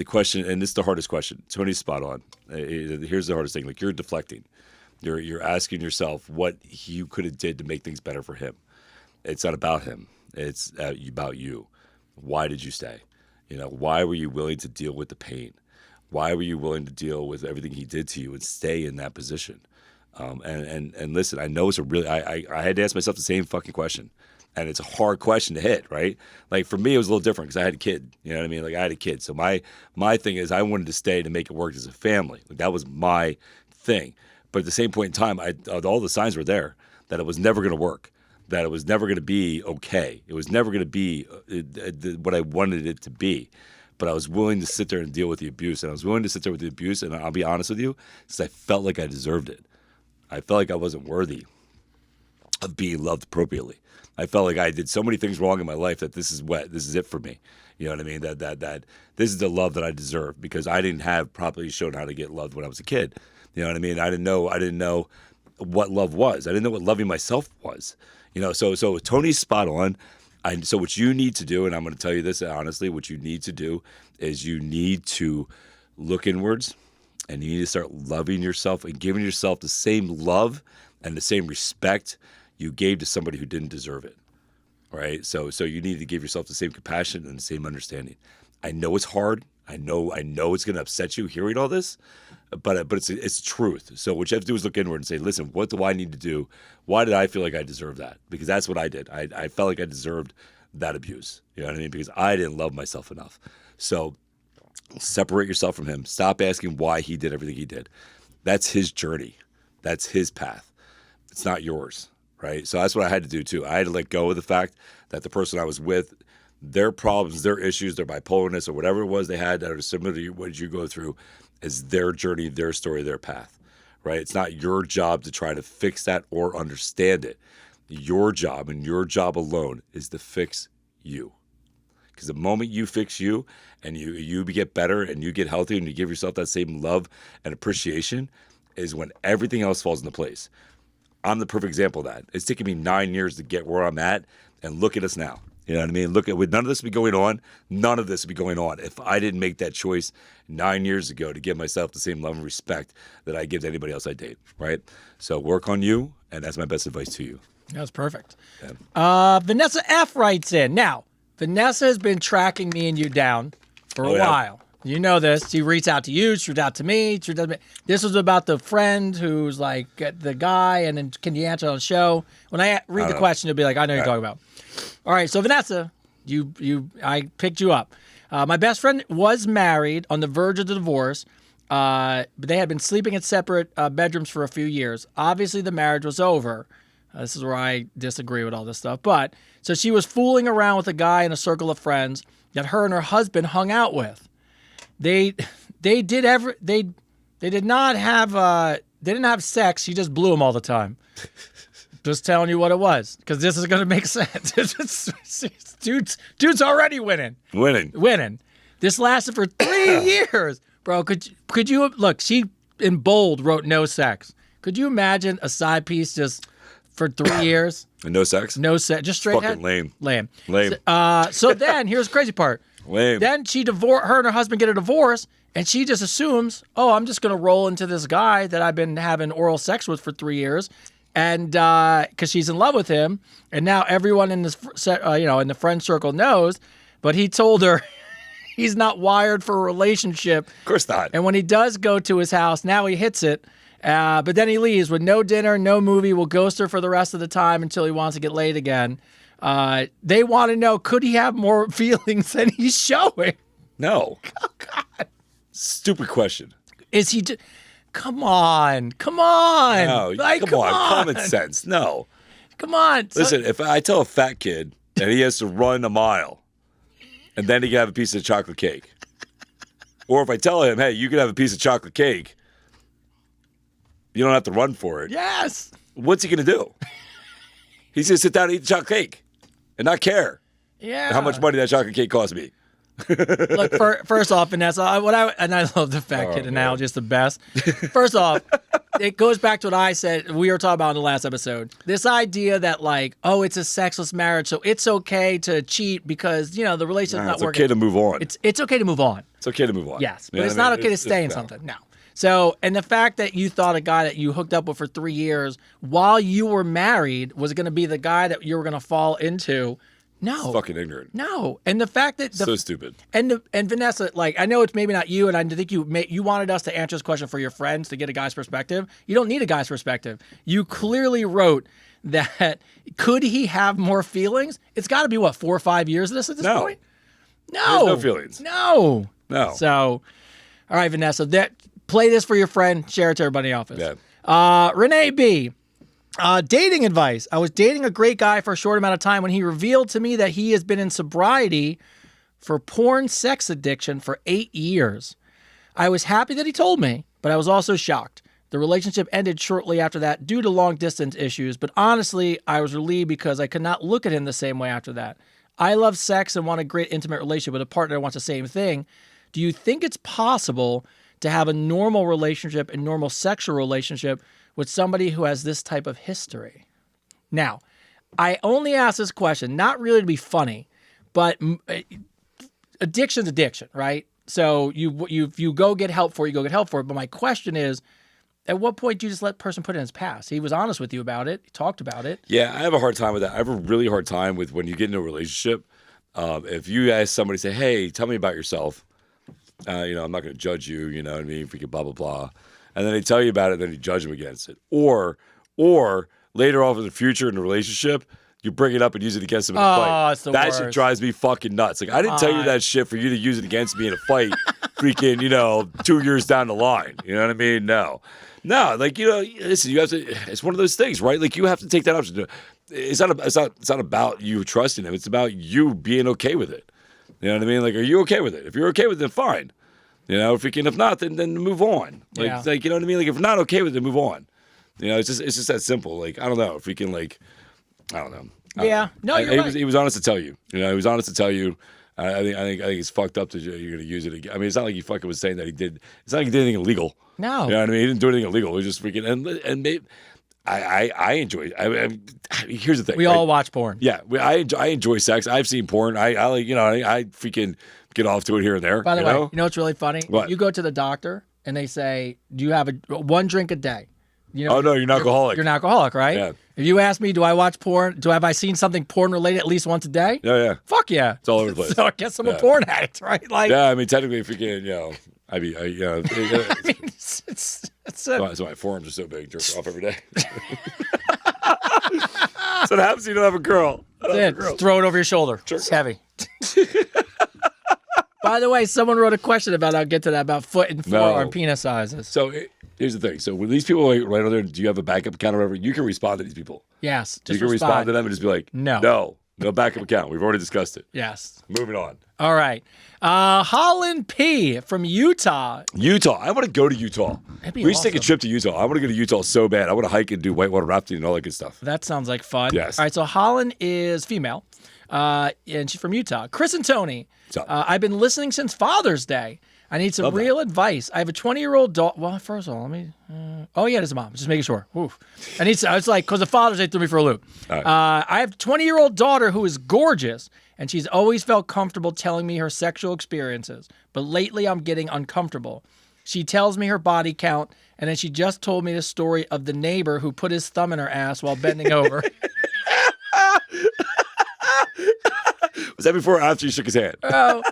question, and this is the hardest question. Tony's spot on. Here's the hardest thing. Like, you're deflecting. You're asking yourself what you could have did to make things better for him. It's not about him. It's about you. Why did you stay? Why were you willing to deal with the pain? Why were you willing to deal with everything he did to you and stay in that position? And listen, I know it's I had to ask myself the same fucking question. And it's a hard question to hit, right? Like, for me, it was a little different because I had a kid. You know what I mean? Like, I had a kid. So my thing is, I wanted to stay to make it work as a family. Like, that was my thing. But at the same point in time, all the signs were there that it was never going to work, that it was never going to be okay. It was never going to be what I wanted it to be. But I was willing to sit there and deal with the abuse. And I was willing to sit there with the abuse, and I'll be honest with you, because I felt like I deserved it. I felt like I wasn't worthy of being loved appropriately. I felt like I did so many things wrong in my life that this is it for me. You know what I mean? That this is the love that I deserve, because I didn't have properly shown how to get loved when I was a kid. You know what I mean? I didn't know what love was. I didn't know what loving myself was. So Tony's spot on. So what you need to do, and I'm going to tell you this honestly, what you need to do is you need to look inwards, and you need to start loving yourself and giving yourself the same love and the same respect you gave to somebody who didn't deserve it, right? So you need to give yourself the same compassion and the same understanding. I know it's hard. I know it's going to upset you hearing all this, but it's truth. So what you have to do is look inward and say, listen, what do I need to do? Why did I feel like I deserved that? Because that's what I did. I felt like I deserved that abuse. You know what I mean? Because I didn't love myself enough. So separate yourself from him. Stop asking why he did everything he did. That's his journey. That's his path. It's not yours. Right? So that's what I had to do too. I had to let go of the fact that the person I was with, their problems, their issues, their bipolarness, or whatever it was they had that are similar to what you go through, is their journey, their story, their path. Right? It's not your job to try to fix that or understand it. Your job, and your job alone, is to fix you. Because the moment you fix you and you get better and you get healthy and you give yourself that same love and appreciation, is when everything else falls into place. I'm the perfect example of that. It's taken me 9 years to get where I'm at, and look at us now. You know what I mean? With none of this would be going on. None of this would be going on if I didn't make that choice 9 years ago to give myself the same love and respect that I give to anybody else I date, right? So work on you, and that's my best advice to you. That was perfect. Yeah. Vanessa F writes in. Now, Vanessa has been tracking me and you down for a while. You know this. She reached out to you. She reached out to me. This was about the friend who's like the guy, and then can you answer on the show? When I read the question, you'll be like, I know what you're talking about. All right, so Vanessa, I picked you up. My best friend was married, on the verge of the divorce, but they had been sleeping in separate bedrooms for a few years. Obviously, the marriage was over. This is where I disagree with all this stuff. But so she was fooling around with a guy in a circle of friends that her and her husband hung out with. They didn't have sex. She just blew him all the time. Just telling you what it was, because this is going to make sense. Dude's already winning. This lasted for 3 years, bro. Could you look? She in bold wrote no sex. Could you imagine a side piece just for 3 years? And no sex? No sex, just straight fucking head. Lame. So then here's the crazy part. Lame. Then her and her husband get a divorce, and she just assumes, oh, I'm just going to roll into this guy that I've been having oral sex with for 3 years, and because she's in love with him, and now everyone in this, in the friend circle knows, but he told her he's not wired for a relationship. Of course not. And when he does go to his house, now he hits it, but then he leaves with no dinner, no movie, will ghost her for the rest of the time until he wants to get laid again. They want to know, could he have more feelings than he's showing? No. Oh, God. Stupid question. Is he? Come on. No, Like, come on. Common sense. No. Come on. Listen, if I tell a fat kid that he has to run a mile and then he can have a piece of chocolate cake, or if I tell him, hey, you can have a piece of chocolate cake, you don't have to run for it. Yes. What's he going to do? He's going to sit down and eat the chocolate cake and not care Yeah. how much money that chocolate cake cost me. Look, first off, Vanessa, I love the fat kid analogy. It's the best. First off, it goes back to what I said we were talking about in the last episode. This idea that like, oh, it's a sexless marriage, so it's okay to cheat because the relationship's not It's working. okay to move on. It's okay to move on. It's okay to move on. Yes, You but know it's what I not mean? okay to stay in something. No. So, and the fact that you thought a guy that you hooked up with for 3 years while you were married was going to be the guy that you were going to fall into. No. It's fucking ignorant. No. And the fact that So stupid. and Vanessa, like, I know it's maybe not you, and I think you wanted us to answer this question for your friends to get a guy's perspective. You don't need a guy's perspective. You clearly wrote that could he have more feelings? It's got to be 4 or 5 years of this at this No. point. No. There's no feelings. No. No. So, all right, Vanessa, play this for your friend. Share it to everybody in the office. Yeah. Renee B. Dating advice. I was dating a great guy for a short amount of time when he revealed to me that he has been in sobriety for porn sex addiction for 8 years. I was happy that he told me, but I was also shocked. The relationship ended shortly after that due to long distance issues, but honestly, I was relieved because I could not look at him the same way after that. I love sex and want a great intimate relationship with a partner that wants the same thing. Do you think it's possible to have a normal relationship and normal sexual relationship with somebody who has this type of history? Now, I only ask this question, not really to be funny, but addiction's addiction, right? So you go get help for it, you go get help for it. But my question is, at what point do you just let the person put it in his past? He was honest with you about it. He talked about it. Yeah, I have a hard time with that. I have a really hard time with when you get into a relationship. If you ask somebody, say, hey, tell me about yourself. I'm not going to judge you, you know what I mean? Freaking blah, blah, blah. And then they tell you about it, and then you judge them against it. Or later on in the future in the relationship, you bring it up and use it against them in a fight. It's the that worst. shit drives me fucking nuts. Like, I didn't tell you that shit for you to use it against me in a fight freaking, 2 years down the line. You know what I mean? No, like, listen, you have to, it's one of those things, right? Like, you have to take that option. It's not about you trusting him. It's about you being okay with it. You know what I mean? Like, are you okay with it? If you're okay with it, then fine. If not, then move on. Like, you know what I mean? Like, if you're not okay with it, move on. It's just that simple. Like, I don't know. If we can, like, I don't know. Yeah. No, you're right. He was honest to tell you. He was honest to tell you. I think it's fucked up that you're going to use it again. I mean, it's not like he fucking was saying that he did. It's not like he did anything illegal. No. You know what I mean? He didn't do anything illegal. He was just freaking and maybe, I enjoy it. Here's the thing. We all watch porn. Yeah, I enjoy sex. I've seen porn. I like I freaking get off to it here and there. By the way, you know what's really funny? What? You go to the doctor and they say, do you have one drink a day? Oh no, you're an alcoholic. You're an alcoholic, right? Yeah. If you ask me, do I watch porn? Have I seen something porn related at least once a day? Yeah. Fuck yeah. It's all over the place. So I guess I'm a porn addict, right? Like, yeah, I mean, technically, if you can, I mean, I mean, it's so my forearms are so big, jerk off every day. So what happens if you don't have a girl? Just throw it over your shoulder. It's heavy. By the way, someone wrote a question about, I'll get to that, about foot and forearm penis sizes. So here's the thing. So when these people right on there, do you have a backup account or whatever? You can respond to these people. Yes. You can respond to them and just be like, no backup account. We've already discussed it. Yes. Moving on. All right. Holland P. from Utah. I want to go to Utah. Be We should take a awesome. trip to Utah. I want to go to Utah so bad. I want to hike and do whitewater rafting and all that good stuff. That sounds like fun. Yes. All right, so Holland is female, and she's from Utah. Chris and Tony, What's up? I've been listening since Father's Day. I need some real advice. I have a 20-year-old daughter. Well, first of all, let me. Oh yeah, there's a mom. Just making sure. Oof. I was like, because the Father's Day threw me for a loop. All right. I have a 20-year-old daughter who is gorgeous, and she's always felt comfortable telling me her sexual experiences. But lately, I'm getting uncomfortable. She tells me her body count, and then she just told me the story of the neighbor who put his thumb in her ass while bending over. Was that before or after you shook his hand? Oh,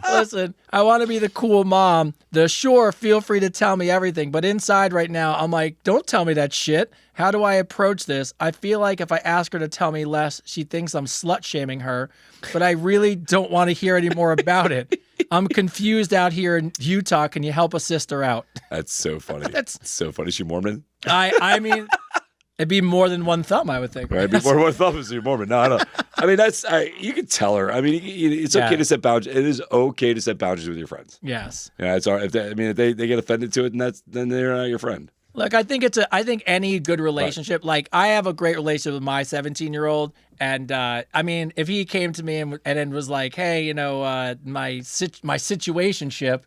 listen, I want to be the cool mom. Feel free to tell me everything. But inside right now, I'm like, don't tell me that shit. How do I approach this? I feel like if I ask her to tell me less, she thinks I'm slut-shaming her. But I really don't want to hear any more about it. I'm confused out here in Utah. Can you help a sister out? That's so funny. That's so funny. Is she Mormon? I mean, it'd be more than one thumb, I would think. Right? Before one thumb is you're Mormon. No, I don't. I mean, you can tell her. I mean, it's okay to set boundaries. It is okay to set boundaries with your friends. Yes. Yeah, it's all right. If they get offended to it, then they're not your friend. Look, I think any good relationship, like I have a great relationship with my 17-year-old. And I mean, if he came to me and then was like, hey, my situationship,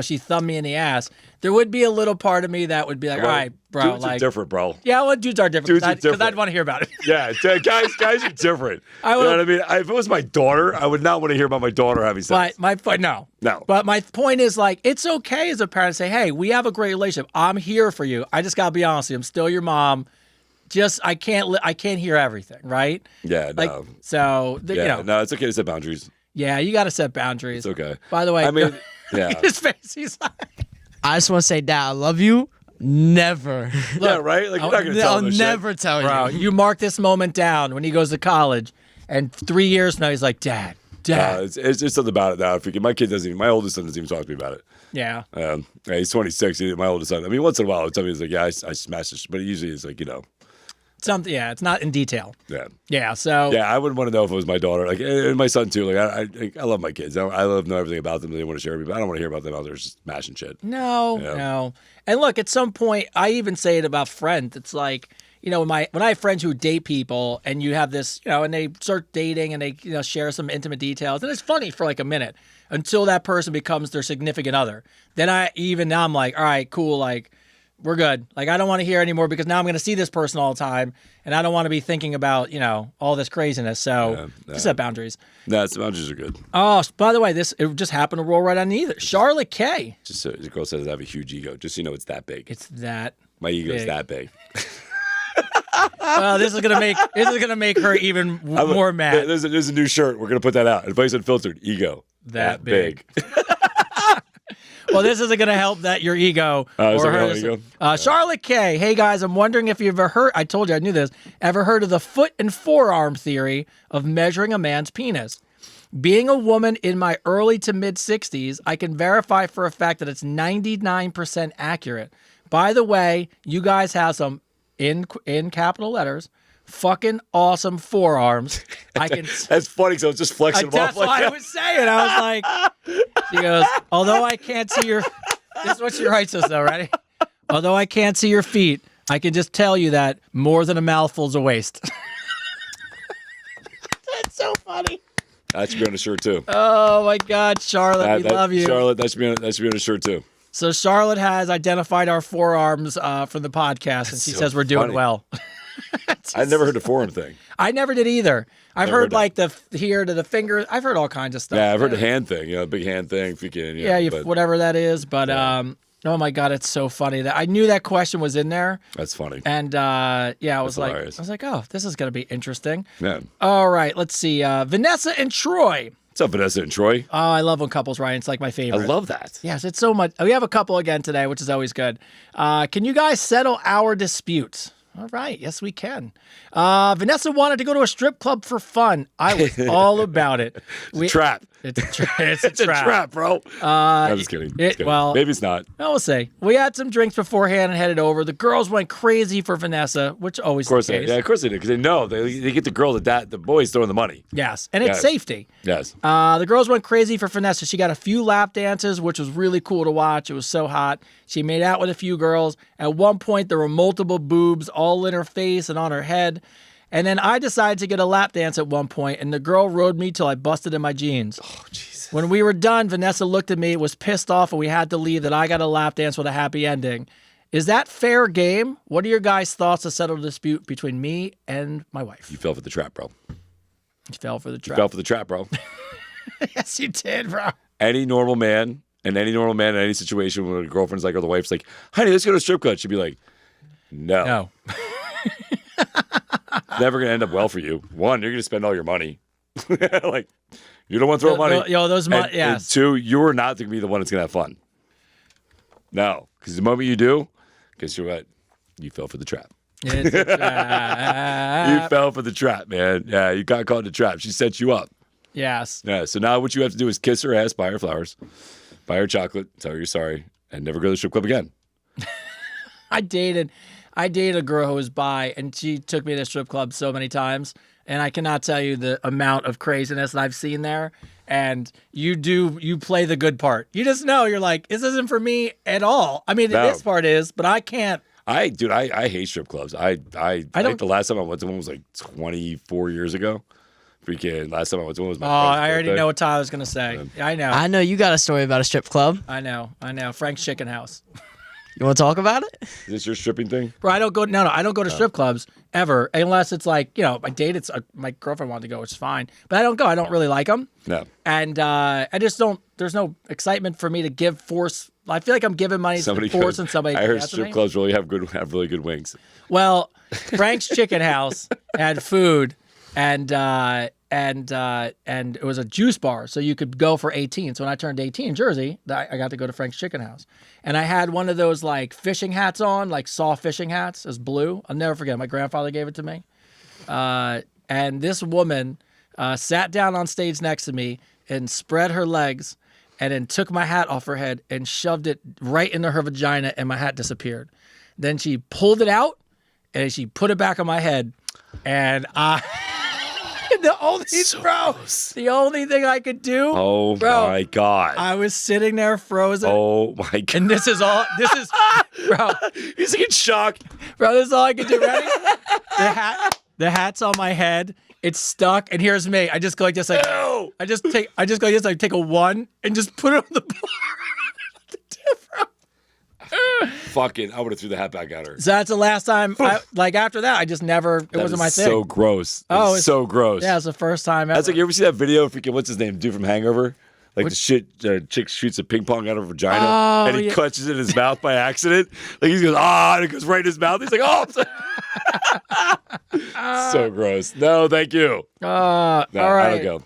she thumbed me in the ass, there would be a little part of me that would be like, all right, bro. Dudes are different, bro. Yeah, well, dudes are different. Because I'd want to hear about it. Yeah, guys are different. You know what I mean? If it was my daughter, I would not want to hear about my daughter having sex. No. No. But my point is, like, it's okay as a parent to say, hey, we have a great relationship. I'm here for you. I just got to be honest with you. I'm still your mom. Just, I can't hear everything, right? Yeah, no. So, no, it's okay to set boundaries. Yeah, you got to set boundaries. It's okay. By the way, I mean, yeah. his face, he's like... I just want to say, Dad, I love you. Never. Yeah, right? Like, you're not going to tell I'll him this never shit. tell Bro, you. you mark this moment down when he goes to college, and 3 years from now, he's like, Dad. It's just something about it now. My oldest son doesn't even talk to me about it. Yeah. He's 26. My oldest son. I mean, once in a while, he'll tell me, he's like, yeah, I smashed this. But usually it's like, Something, yeah, it's not in detail. Yeah. Yeah, so. Yeah, I wouldn't want to know if it was my daughter. Like, and my son, too. Like, I love my kids. I love to know everything about them. They want to share with me, but I don't want to hear about them out there just smashing shit. No. And look, at some point, I even say it about friends. It's like, when I have friends who date people and you have this, and they start dating and they, share some intimate details. And it's funny for like a minute until that person becomes their significant other. Then now I'm like, all right, cool. Like, we're good. Like, I don't want to hear anymore because now I'm going to see this person all the time. And I don't want to be thinking about, all this craziness. So just set boundaries. No, boundaries are good. Oh, by the way, it just happened to roll right on either. Charlotte K. Just so the girl says I have a huge ego. Just so you know, it's that big. It's that. My ego is big. that big. Well, this is gonna make her even more mad. There's a new shirt. We're gonna put that out. Advice Unfiltered. Ego. That big. Well, this isn't going to help your ego. Charlotte K. Hey, guys, I'm wondering if you've ever heard, I told you I knew this, ever heard of the foot and forearm theory of measuring a man's penis? Being a woman in my early to mid 60s, I can verify for a fact that it's 99% accurate. By the way, you guys have some, in capital letters, fucking awesome forearms. That's funny, so it's just flexing them off like that's what that. I was saying. I was like, she goes, although I can't see your, this is what she writes us though, ready? Although I can't see your feet, I can just tell you that more than a mouthful's a waste. That's so funny. That should be on a shirt too. Oh my God, Charlotte, we love you. Charlotte, that should be on a shirt too. So Charlotte has identified our forearms from the podcast, and she says we're doing well. I've never heard the forearm thing. I never did either. I've Never heard heard like the here to the finger. I've heard all kinds of stuff. Yeah, I've heard the hand thing. Big hand thing. If you can. Whatever that is. But oh my God, it's so funny that I knew that question was in there. That's funny. And I was hilarious. like, oh, this is gonna be interesting. Yeah. All right, let's see. Vanessa and Troy. What's up, Vanessa and Troy? Oh, I love when couples write. It's like my favorite. I love that. Yes, it's so much. We have a couple again today, which is always good. Can you guys settle our disputes? All right. Yes, we can. Vanessa wanted to go to a strip club for fun. I was all about it. Trap. It's a trap. It's a trap, bro. I'm just kidding. Well, maybe it's not. I will say we had some drinks beforehand and headed over. The girls went crazy for Vanessa, which always Of course the they case. did. Yeah, of course they did, because they know they get the girl that the boys throwing the money. Yes, and it's Yes. safety. Yes. The girls went crazy for Vanessa. She got a few lap dances, which was really cool to watch. It was so hot. She made out with a few girls. At one point, there were multiple boobs all in her face and on her head. And then I decided to get a lap dance at one point, and the girl rode me till I busted in my jeans. Oh, Jesus. When we were done, Vanessa looked at me, was pissed off, and we had to leave that I got a lap dance with a happy ending. Is that fair game? What are your guys' thoughts to settle the dispute between me and my wife? You fell for the trap, bro. You fell for the You trap. fell for the trap, bro. Yes, you did, bro. Any normal man in any situation when a girlfriend's like, or the wife's like, honey, let's go to a strip club. She'd be like, no. No. Never going to end up well for you. One, you're going to spend all your money. Like, you don't want to throw money. Those money, yes. And two, you're not going to be the one that's going to have fun. No. Because the moment you do, guess what? You fell for the trap. It's a trap. You fell for the trap, man. Yeah, you got caught in the trap. She set you up. Yes. Yeah. So now what you have to do is kiss her ass, buy her flowers, buy her chocolate, tell her you're sorry, and never go to the strip club again. I dated a girl who was bi, and she took me to the strip club so many times, and I cannot tell you the amount of craziness that I've seen there. And you play the good part. You just know, you're like, this isn't for me at all. I mean, No. this part is, but I can't. I hate strip clubs. I think the last time I went to one was like 24 years ago. Freaking last time I went to one was my friend's I already birthday. know what Tyler's going to say. I know. I know you got a story about a strip club. I know. Frank's Chicken House. You want to talk about it? Is this your stripping thing? Bro, I don't go to strip clubs ever, unless it's like, I dated, my girlfriend wanted to go, which is fine. But I don't go. I don't really like them. No. And I just don't, there's no excitement for me to give force. I feel like I'm giving money to force and somebody. I heard to strip clubs really have really good wings. Well, Frank's Chicken House had food, and it was a juice bar, so you could go for 18. So when I turned 18 in Jersey, I got to go to Frank's Chicken House, and I had one of those like fishing hats on, like saw fishing hats. It was blue. I'll never forget. My grandfather gave it to me, and this woman sat down on stage next to me and spread her legs, and then took my hat off her head and shoved it right into her vagina, and my hat disappeared. Then she pulled it out, and she put it back on my head, and the only thing I could do. Oh my God. I was sitting there frozen. Oh my God. And this is, bro. He's in shock. Bro, this is all I could do. Ready? The hat's on my head. It's stuck, and here's me. I just go like this, like Ew. I just go like this, like take a one and just put it on the bar. Fucking, I would have threw the hat back at her. So that's the last time. After that, I just never. It wasn't my thing. So gross. Oh, It's so gross. Yeah, it's the first time ever. That's like, you ever see that video of freaking, what's his name, dude from Hangover? Like the chick shoots a ping pong out of her vagina, and he clutches it in his mouth by accident. Like he goes, and it goes right in his mouth. He's like, so gross. No, thank you. No, all right. I don't go.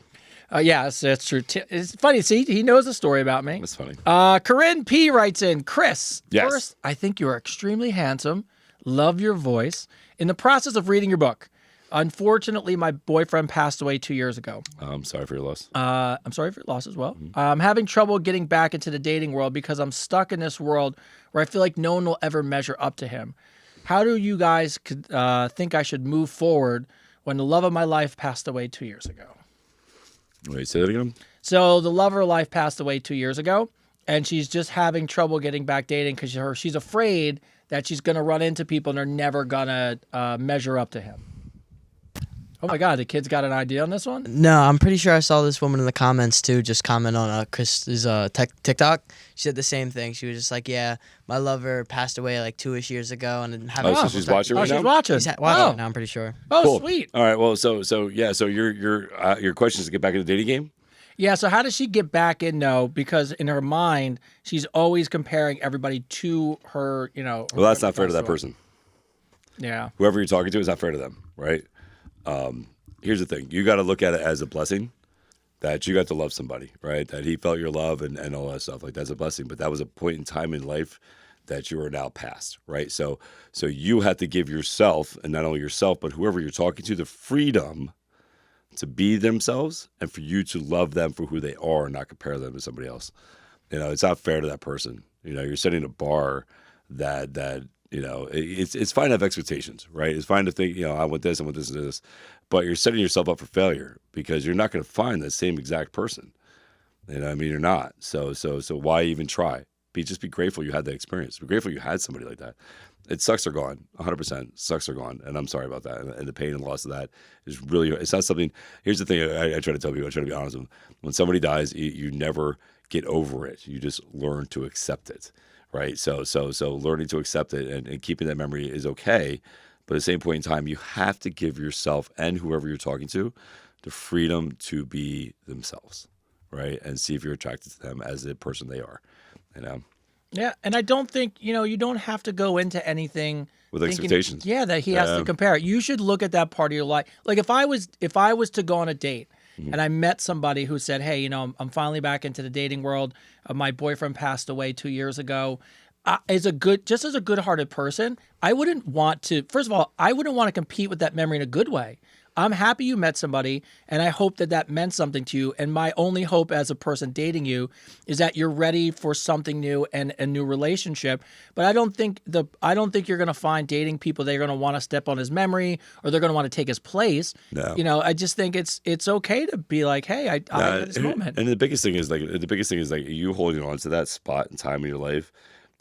Yeah, it's true. It's funny. See, he knows a story about me. That's funny. Corinne P writes in, Chris, Yes. First, I think you are extremely handsome. Love your voice. In the process of reading your book, unfortunately, my boyfriend passed away 2 years ago. I'm sorry for your loss. I'm sorry for your loss as well. I'm having trouble getting back into the dating world because I'm stuck in this world where I feel like no one will ever measure up to him. How do you guys think I should move forward when the love of my life passed away 2 years ago? Wait, say that again? So the love of her life passed away 2 years ago, and she's just having trouble getting back dating because she's afraid that she's going to run into people and they're never going to measure up to him. Oh my God, the kid's got an idea on this one? No, I'm pretty sure I saw this woman in the comments too, just comment on Chris's TikTok. She said the same thing. She was just like, yeah, my lover passed away like 2-ish years ago. And having so she's watching right now? She's watching. She's watching it now, I'm pretty sure. Oh, Cool. sweet. All right, well, so your question is to get back in the dating game? Yeah, so how does she get back in, though? Because in her mind, she's always comparing everybody to her, Well, that's not fair to that person. Yeah. Whoever you're talking to is not fair to them, right? Here's the thing. You got to look at it as a blessing that you got to love somebody, right? That he felt your love and all that stuff. Like, that's a blessing. But that was a point in time in life that you are now past, right? So you have to give yourself, and not only yourself, but whoever you're talking to, the freedom to be themselves and for you to love them for who they are and not compare them to somebody else. It's not fair to that person. You're setting a bar that it's fine to have expectations, right? It's fine to think, I want this and this, but you're setting yourself up for failure because you're not going to find the same exact person. You're not. So why even try? Just be grateful you had that experience. Be grateful you had somebody like that. It sucks they're gone. 100% sucks they're gone. And I'm sorry about that. And the pain and loss of that is really, it's not something, here's the thing I try to tell people, I try to be honest with them. When somebody dies, you never get over it. You just learn to accept it. Right. So learning to accept it and keeping that memory is okay. But at the same point in time, you have to give yourself and whoever you're talking to the freedom to be themselves. Right. And see if you're attracted to them as the person they are. Yeah. And I don't think, you don't have to go into anything with expectations. Yeah. That he has to compare. You should look at that part of your life. Like if I was to go on a date, and I met somebody who said, hey, I'm finally back into the dating world. My boyfriend passed away 2 years ago. As a good-hearted person, I wouldn't want to, first of all, I wouldn't want to compete with that memory in a good way. I'm happy you met somebody, and I hope that that meant something to you. And my only hope as a person dating you is that you're ready for something new and a new relationship. But I don't think you're going to find dating people that are going to want to step on his memory or they're going to want to take his place. No. You know, I just think it's okay to be like, hey, I had this moment. And the biggest thing is like you holding on to that spot and time in your life.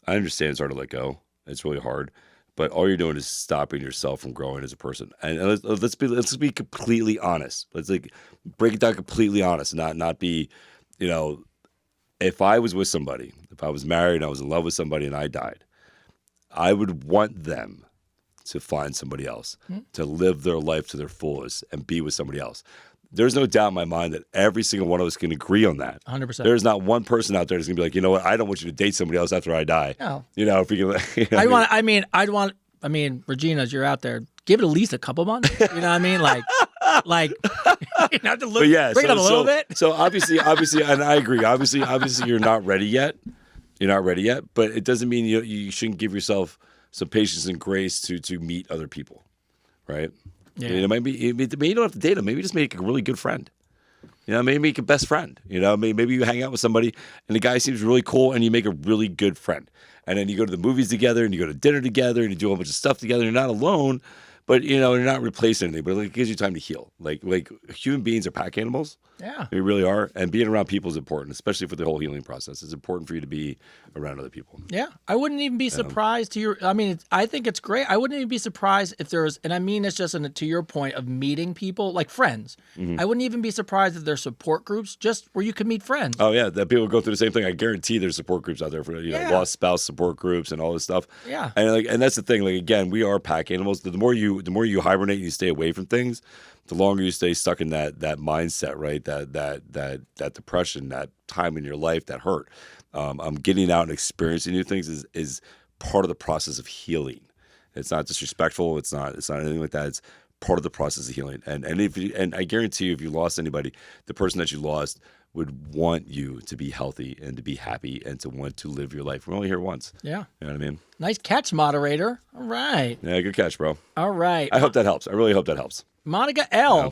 I understand it's hard to let go. It's really hard. But all you're doing is stopping yourself from growing as a person. And let's be completely honest. Let's like break it down completely honest. Not be, you know, if I was with somebody, if I was married and I was in love with somebody and I died, I would want them to find somebody else, to live their life to their fullest and be with somebody else. There's no doubt in my mind that every single one of us can agree on that. 100%. There's not one person out there that's gonna be like, you know what, I don't want you to date somebody else after I die. No. You know, if you can. You know I mean, Regina's, you're out there. Give it at least a couple months. You know what I mean? Like, you have to look, bring it up a little bit. So obviously, and I agree. Obviously, you're not ready yet. You're not ready yet, but it doesn't mean you shouldn't give yourself some patience and grace to meet other people, right? Yeah. You know, maybe you don't have to date them. Maybe just make a really good friend. You know, maybe make a best friend. You know, maybe you hang out with somebody and the guy seems really cool and you make a really good friend. And then you go to the movies together and you go to dinner together and you do a whole bunch of stuff together. You're not alone, but you know, you're not replacing anything, but it gives you time to heal. Like human beings are pack animals. Yeah. They really are. And being around people is important, especially for the whole healing process. It's important for you to be around other people. Yeah. I wouldn't even be surprised I think it's great. I wouldn't even be surprised if there's, and I mean this just to your point of meeting people, like friends. I wouldn't even be surprised if there's support groups just where you can meet friends. Oh, yeah. That people go through the same thing. I guarantee there's support groups out there for, you know, lost spouse support groups and all this stuff. Yeah. And that's the thing. Like, again, we are pack animals. The more you hibernate and you stay away from things, the longer you stay stuck in that mindset, right? That depression, that time in your life, that hurt. Getting out and experiencing new things is part of the process of healing. It's not disrespectful. It's not anything like that. It's part of the process of healing. And I guarantee you, if you lost anybody, the person that you lost would want you to be healthy and to be happy and to want to live your life. We're only here once. Yeah. You know what I mean? Nice catch, moderator. All right. Yeah, good catch, bro. All right. I hope that helps. I really hope that helps. Monica L. Yeah.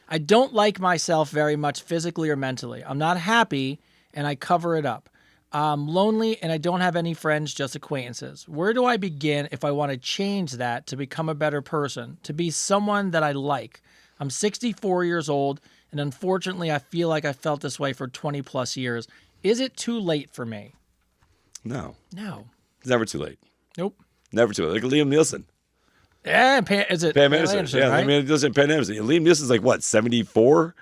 I don't like myself very much physically or mentally. I'm not happy and I cover it up. I'm lonely and I don't have any friends, just acquaintances. Where do I begin if I want to change that to become a better person, to be someone that I like? I'm 64 years old and unfortunately I feel like I felt this way for 20 plus years. Is it too late for me? No. It's never too late. Nope. Never too late. Like Liam Nielsen. Yeah, is it Pam Anderson? Yeah, right? I mean, it doesn't Pam Anderson. Liam Nielsen's like what, 74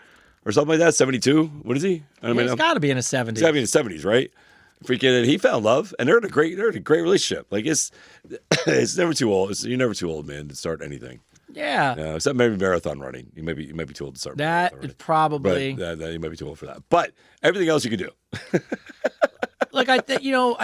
or something like that? 72? What is he? I mean, He's got to be in his 70s. He's got to be in his 70s, right? Freaking, and he found love, and they're in a great relationship. Like it's never too old. You're never too old, man, to start anything. Yeah. Except maybe marathon running. You might be too old to start. That is probably. But you might be too old for that. But everything else you can do. Like I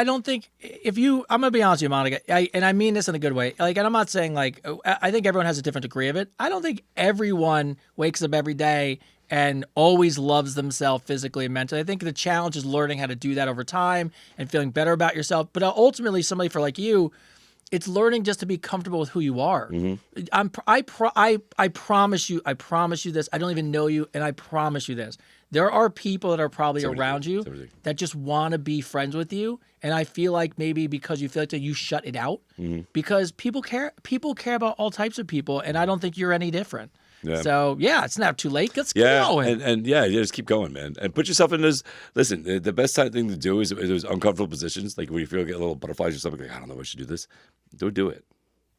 don't think I'm gonna be honest with you, Monica, and I mean this in a good way. Like, and I'm not saying like I think everyone has a different degree of it. I don't think everyone wakes up every day and always loves themselves physically and mentally. I think the challenge is learning how to do that over time and feeling better about yourself. But ultimately, somebody for like you, it's learning just to be comfortable with who you are. I promise you this. I don't even know you, and I promise you this. There are people that are probably around you that just want to be friends with you, and I feel like maybe because you feel like that you shut it out because people care about all types of people, and I don't think you're any different. Yeah. So it's not too late. Let's keep going. And just keep going, man. And put yourself in those. Listen, the best thing to do is those uncomfortable positions, like when you feel get a little butterflies or something. Like I don't know if I should do this. Don't do it.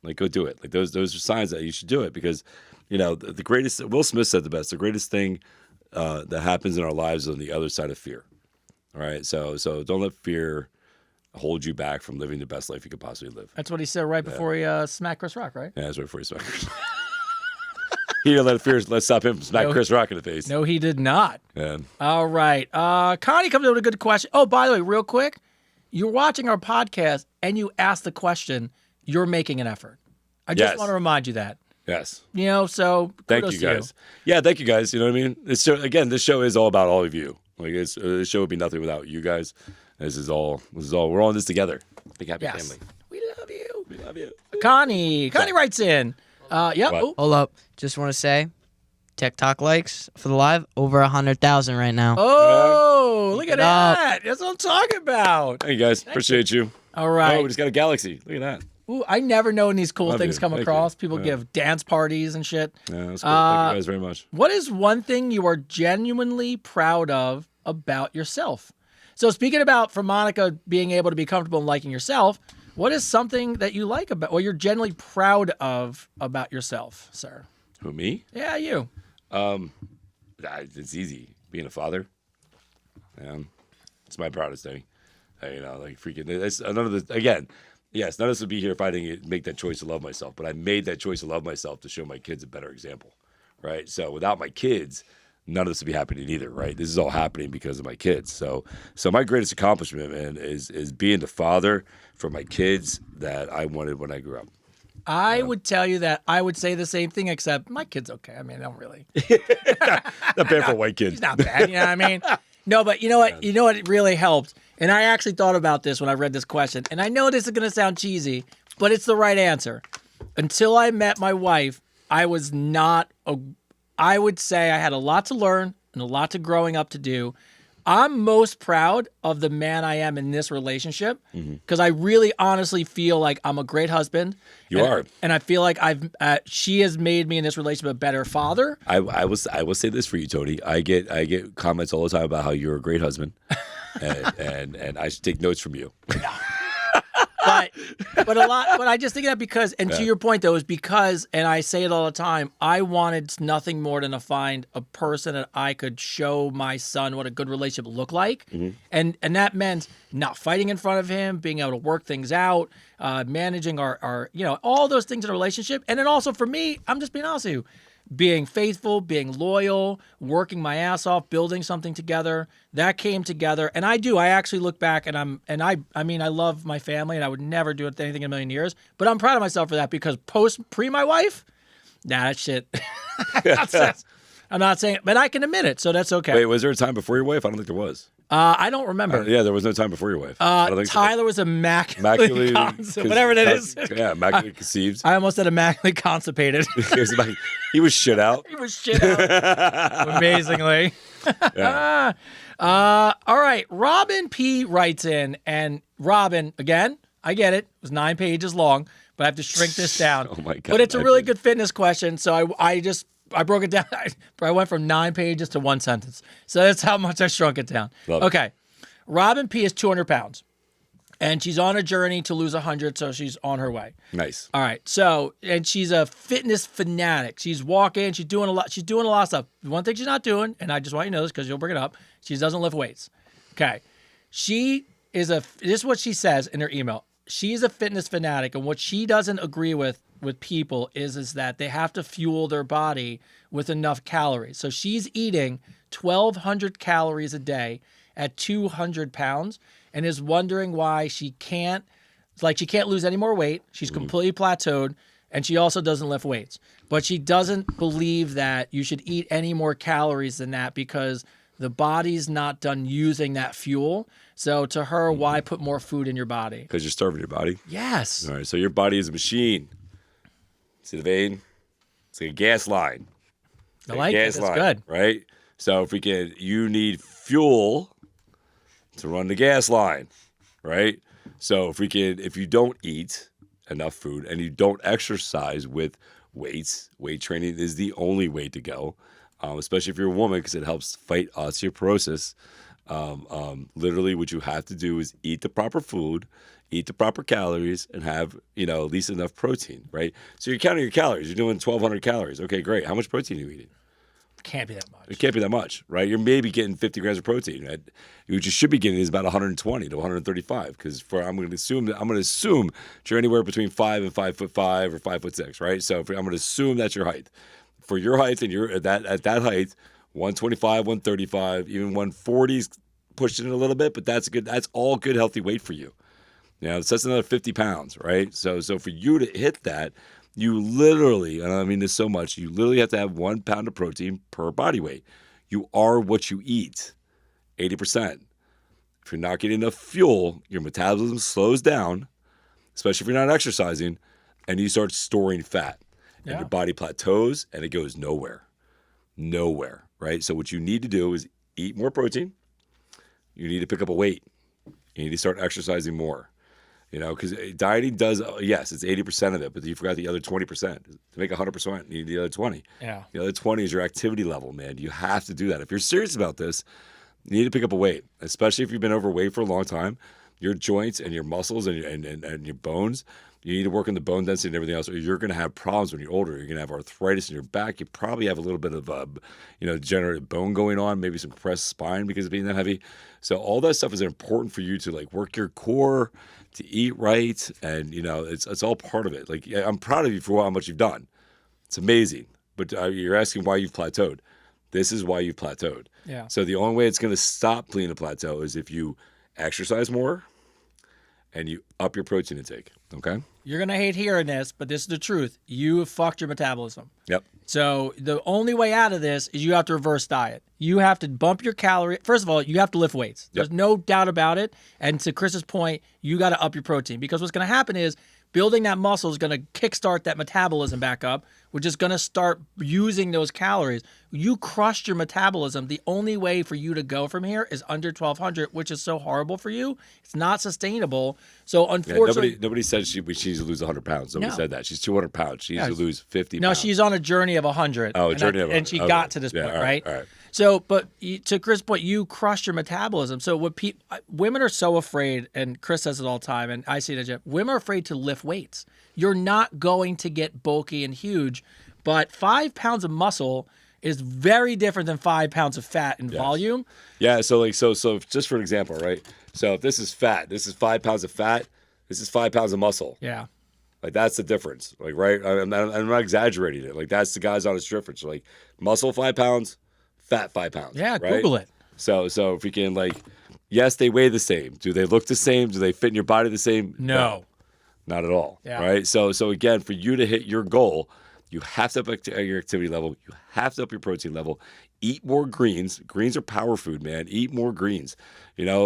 Like go do it. Like those are signs that you should do it because, you know, the greatest. Will Smith said the best. The greatest thing that happens in our lives is on the other side of fear. All right. So don't let fear hold you back from living the best life you could possibly live. That's what he said right before he smacked Chris Rock, right? Yeah, that's right before he smacked Chris Rock. He didn't let stop him from smacking Chris Rock in the face. No, he did not. Yeah. All right. Connie comes up with a good question. Oh, by the way, real quick, you're watching our podcast and you asked the question, you're making an effort. I just want to remind you that. Yes. You know, so thank you guys. Yeah, thank you guys. You know what I mean? This show is all about all of you. Like this show would be nothing without you guys. This is all. We're all in this together. Big happy family. We love you. We love you. Connie writes in. Hold up. Just want to say, TikTok likes for the live. Over 100,000 right now. Oh, look at it up. that. That's what I'm talking about. Hey guys, appreciate you. All right. Oh, we just got a galaxy. Look at that. Ooh, I never know when these cool Love things you. come Thank across. you. People Yeah. give dance parties and shit. Yeah, that's cool. Thank you guys very much. What is one thing you are genuinely proud of about yourself? So speaking about for Monica being able to be comfortable and liking yourself, what is something that you like about, or you're genuinely proud of about yourself, sir? Who, me? Yeah, you. It's easy. Being a father. It's my proudest thing. Like freaking. It's none of the again. Yes, none of us would be here if I didn't make that choice to love myself. But I made that choice to love myself to show my kids a better example, right? So without my kids, none of this would be happening either, right? This is all happening because of my kids. So my greatest accomplishment, man, is being the father for my kids that I wanted when I grew up. I would tell you that I would say the same thing, except my kid's okay. I mean, I don't really. Not bad for white kids. He's not bad. You know what I mean? No, but you know what? You know what? It really helped. And I actually thought about this when I read this question. And I know this is going to sound cheesy, but it's the right answer. Until I met my wife, I was not I would say I had a lot to learn and a lot to growing up to do. I'm most proud of the man I am in this relationship because I really honestly feel like I'm a great husband. You are. And I feel like she has made me in this relationship a better father. I will say this for you, Tony. I get comments all the time about how you're a great husband, and I should take notes from you. But I just think that because, and to your point though, is because, and I say it all the time, I wanted nothing more than to find a person that I could show my son what a good relationship looked like. And that meant not fighting in front of him, being able to work things out, managing our all those things in a relationship. And then also for me, I'm just being honest with you, being faithful, being loyal, working my ass off, building something together. That came together. And I actually look back and I mean, I love my family and I would never do anything in a million years, but I'm proud of myself for that because pre my wife, that shit. I'm not saying, but I can admit it. So that's okay. Wait, was there a time before your wife? I don't think there was. I don't remember. Yeah, there was no time before your wife. I don't think Tyler was immaculately whatever that is. Yeah, immaculately conceived. I almost said immaculately constipated. He was shit out. He was shit out. Amazingly. Yeah. All right. Robin P writes in, and Robin, again, I get it. It was 9 pages long, but I have to shrink this down. Oh my God. But it's a really good fitness question, so I broke it down. I went from 9 pages to 1 sentence. So that's how much I shrunk it down. Okay. Robin P is 200 pounds. And she's on a journey to lose 100, so she's on her way. Nice. All right. So, and she's a fitness fanatic. She's walking. She's doing a lot. She's doing a lot of stuff. One thing she's not doing, and I just want you to know this because you'll bring it up, she doesn't lift weights. Okay. This is what she says in her email. She's a fitness fanatic, and what she doesn't agree with people is that they have to fuel their body with enough calories. So she's eating 1,200 calories a day at 200 pounds and is wondering why she can't lose any more weight. She's completely plateaued, and she also doesn't lift weights. But she doesn't believe that you should eat any more calories than that because the body's not done using that fuel. So to her, why put more food in your body? Because you're starving your body? Yes. All right, so your body is a machine. See the vein? It's like a gas line. I like it. That's good. Right? So you need fuel to run the gas line, right? So if you don't eat enough food and you don't exercise with weights, weight training is the only way to go, especially if you're a woman because it helps fight osteoporosis. Literally what you have to do is eat the proper food, eat the proper calories, and have, at least enough protein, right? So you're counting your calories. You're doing 1,200 calories. Okay, great. How much protein are you eating? Can't be that much. It can't be that much, right? You're maybe getting 50 grams of protein. What you should be getting is about 120 to 135. Because I'm going to assume that you're anywhere between 5 and 5'5" or 5'6", right? So I'm going to assume that's your height. For your height, and you're at that height, 125, 135, even 140's pushing it a little bit, but that's good. That's all good, healthy weight for you. So that's another 50 pounds, right? So for you to hit that, you literally, and I mean this so much, you literally have to have 1 pound of protein per body weight. You are what you eat, 80%. If you're not getting enough fuel, your metabolism slows down, especially if you're not exercising, and you start storing fat. And your body plateaus, and it goes nowhere. Nowhere, right? So what you need to do is eat more protein. You need to pick up a weight. You need to start exercising more. Because dieting does, yes, it's 80% of it, but you forgot the other 20%. To make 100%, you need the other 20. Yeah. The other 20 is your activity level, man. You have to do that. If you're serious about this, you need to pick up a weight, especially if you've been overweight for a long time. Your joints and your muscles and your bones, you need to work on the bone density and everything else, or you're going to have problems when you're older. You're going to have arthritis in your back. You probably have a little bit of, degenerative bone going on, maybe some compressed spine because of being that heavy. So all that stuff is important for you to like work your core, to eat right, and it's all part of it. Like I'm proud of you for how much you've done. It's amazing, but you're asking why you've plateaued. This is why you've plateaued. Yeah. So the only way it's going to stop being a plateau is if you exercise more and you up your protein intake. Okay. You're going to hate hearing this, but this is the truth. You have fucked your metabolism. Yep. So the only way out of this is you have to reverse diet. You have to bump your calorie. First of all, you have to lift weights. There's no doubt about it. And to Chris's point, you got to up your protein, because what's going to happen is building that muscle is going to kickstart that metabolism back up, which is going to start using those calories. You crushed your metabolism. The only way for you to go from here is under 1,200, which is so horrible for you. It's not sustainable. So unfortunately, nobody said she needs to lose 100 pounds. Nobody said that. She's 200 pounds. She needs to lose 50 pounds. No, she's on a journey of 100. Oh, a journey of 100. And she got to this point, right? All right. So, but to Chris' point, you crushed your metabolism. So what women are so afraid, and Chris says it all the time, and I see it, Jeff, women are afraid to lift weights. You're not going to get bulky and huge, but 5 pounds of muscle is very different than 5 pounds of fat in volume. Yeah. So just for an example, right? So if this is fat, this is 5 pounds of fat. This is 5 pounds of muscle. Yeah. Like that's the difference. Like, right? I'm not exaggerating it. Like that's the guy's honest difference. Like muscle 5 pounds, fat 5 pounds. Yeah. Right? Google it. So if we can yes, they weigh the same. Do they look the same? Do they fit in your body the same? No. Not at all. Yeah. Right. So again, for you to hit your goal, you have to up your activity level. You have to up your protein level. Eat more greens. Greens are power food, man. Eat more greens.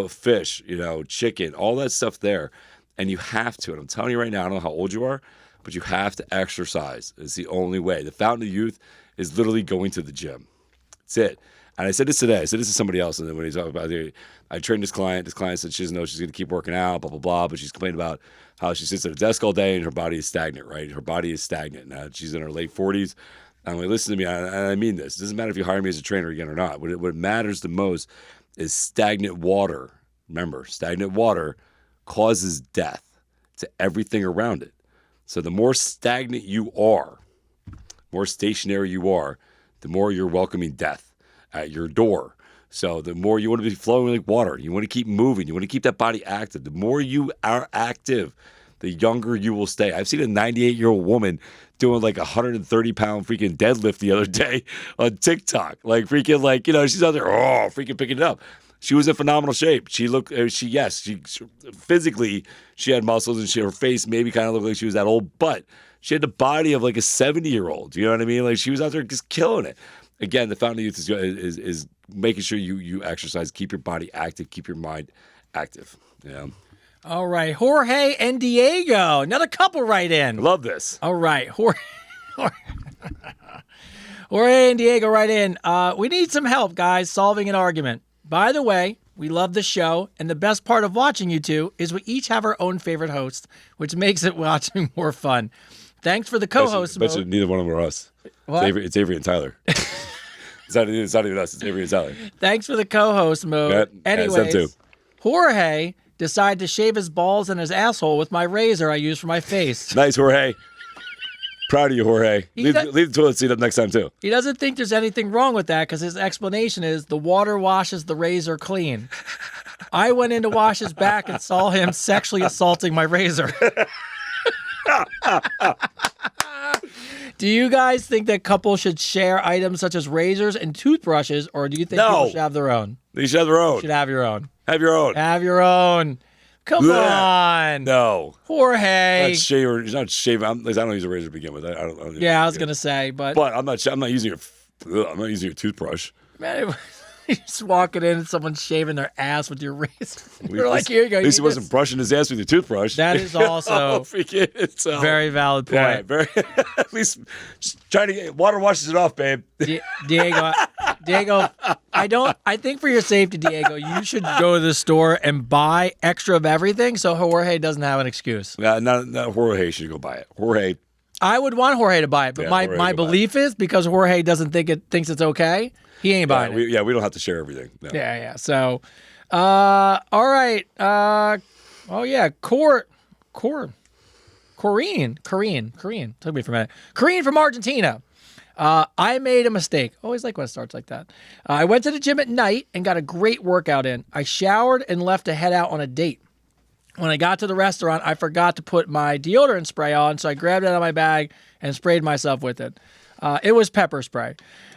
Fish, chicken, all that stuff there. And you have to. And I'm telling you right now, I don't know how old you are, but you have to exercise. It's the only way. The fountain of youth is literally going to the gym. That's it. And I said this today. I said this to somebody else, and then when he's talking about it, I trained this client. This client said she doesn't know she's going to keep working out, blah, blah, blah. But she's complaining about how she sits at a desk all day and her body is stagnant, right? Her body is stagnant. Now, she's in her late 40s. And when listen to me, and I mean this. It doesn't matter if you hire me as a trainer again or not. What matters the most is stagnant water. Remember, stagnant water causes death to everything around it. So the more stagnant you are, more stationary you are, the more you're welcoming death at your door. So the more you want to be flowing like water, you want to keep moving, you want to keep that body active. The more you are active, the younger you will stay. I've seen a 98-year-old woman doing like 130-pound freaking deadlift the other day on TikTok. She's out there, freaking picking it up. She was in phenomenal shape. She looked, physically, she had muscles and her face maybe kind of looked like she was that old, but she had the body of like a 70-year-old. You know what I mean? Like she was out there just killing it. Again, the fountain of youth is making sure you exercise, keep your body active, keep your mind active. Yeah. All right. Jorge and Diego. Another couple right in. I love this. All right. Jorge and Diego right in. We need some help, guys, solving an argument. By the way, we love the show, and the best part of watching you two is we each have our own favorite host, which makes it watching more fun. Thanks for the co-host. Bet you neither one of them are us. What? It's Avery and Tyler. It's not even us. It's Avery and Tyler. Thanks for the co-host mode. Anyways, Jorge decided to shave his balls and his asshole with my razor I use for my face. Nice, Jorge. Proud of you, Jorge. Leave the toilet seat up next time, too. He doesn't think there's anything wrong with that because his explanation is the water washes the razor clean. I went in to wash his back and saw him sexually assaulting my razor. Do you guys think that couples should share items such as razors and toothbrushes, or do you think people should have their own? They should have their own. You should have your own. Have your own. Have your own. Come on. No. Jorge. He's not shaving. I don't use a razor to begin with. I don't yeah, I was going to say, but I'm not using your toothbrush. Man, You're just walking in and someone's shaving their ass with your razor. You're At like, least- here you go. At least you he wasn't brushing his ass with your toothbrush. That is also freaking so, very valid point. yeah, very. At least just trying to get water washes it off, babe. Diego, I think for your safety, Diego, you should go to the store and buy extra of everything so Jorge doesn't have an excuse. Not Jorge should go buy it. Jorge. I would want Jorge to buy it, but Yeah, my Jorge go buy belief is because Jorge doesn't thinks it's okay, he ain't buying it. We don't have to share everything. No. Yeah. So, all right. Oh yeah, Corrine. Took me for a minute. Corrine from Argentina. I made a mistake. Always like when it starts like that. I went to the gym at night and got a great workout in. I showered and left to head out on a date. When I got to the restaurant, I forgot to put my deodorant spray on, so I grabbed it out of my bag and sprayed myself with it. It was pepper spray.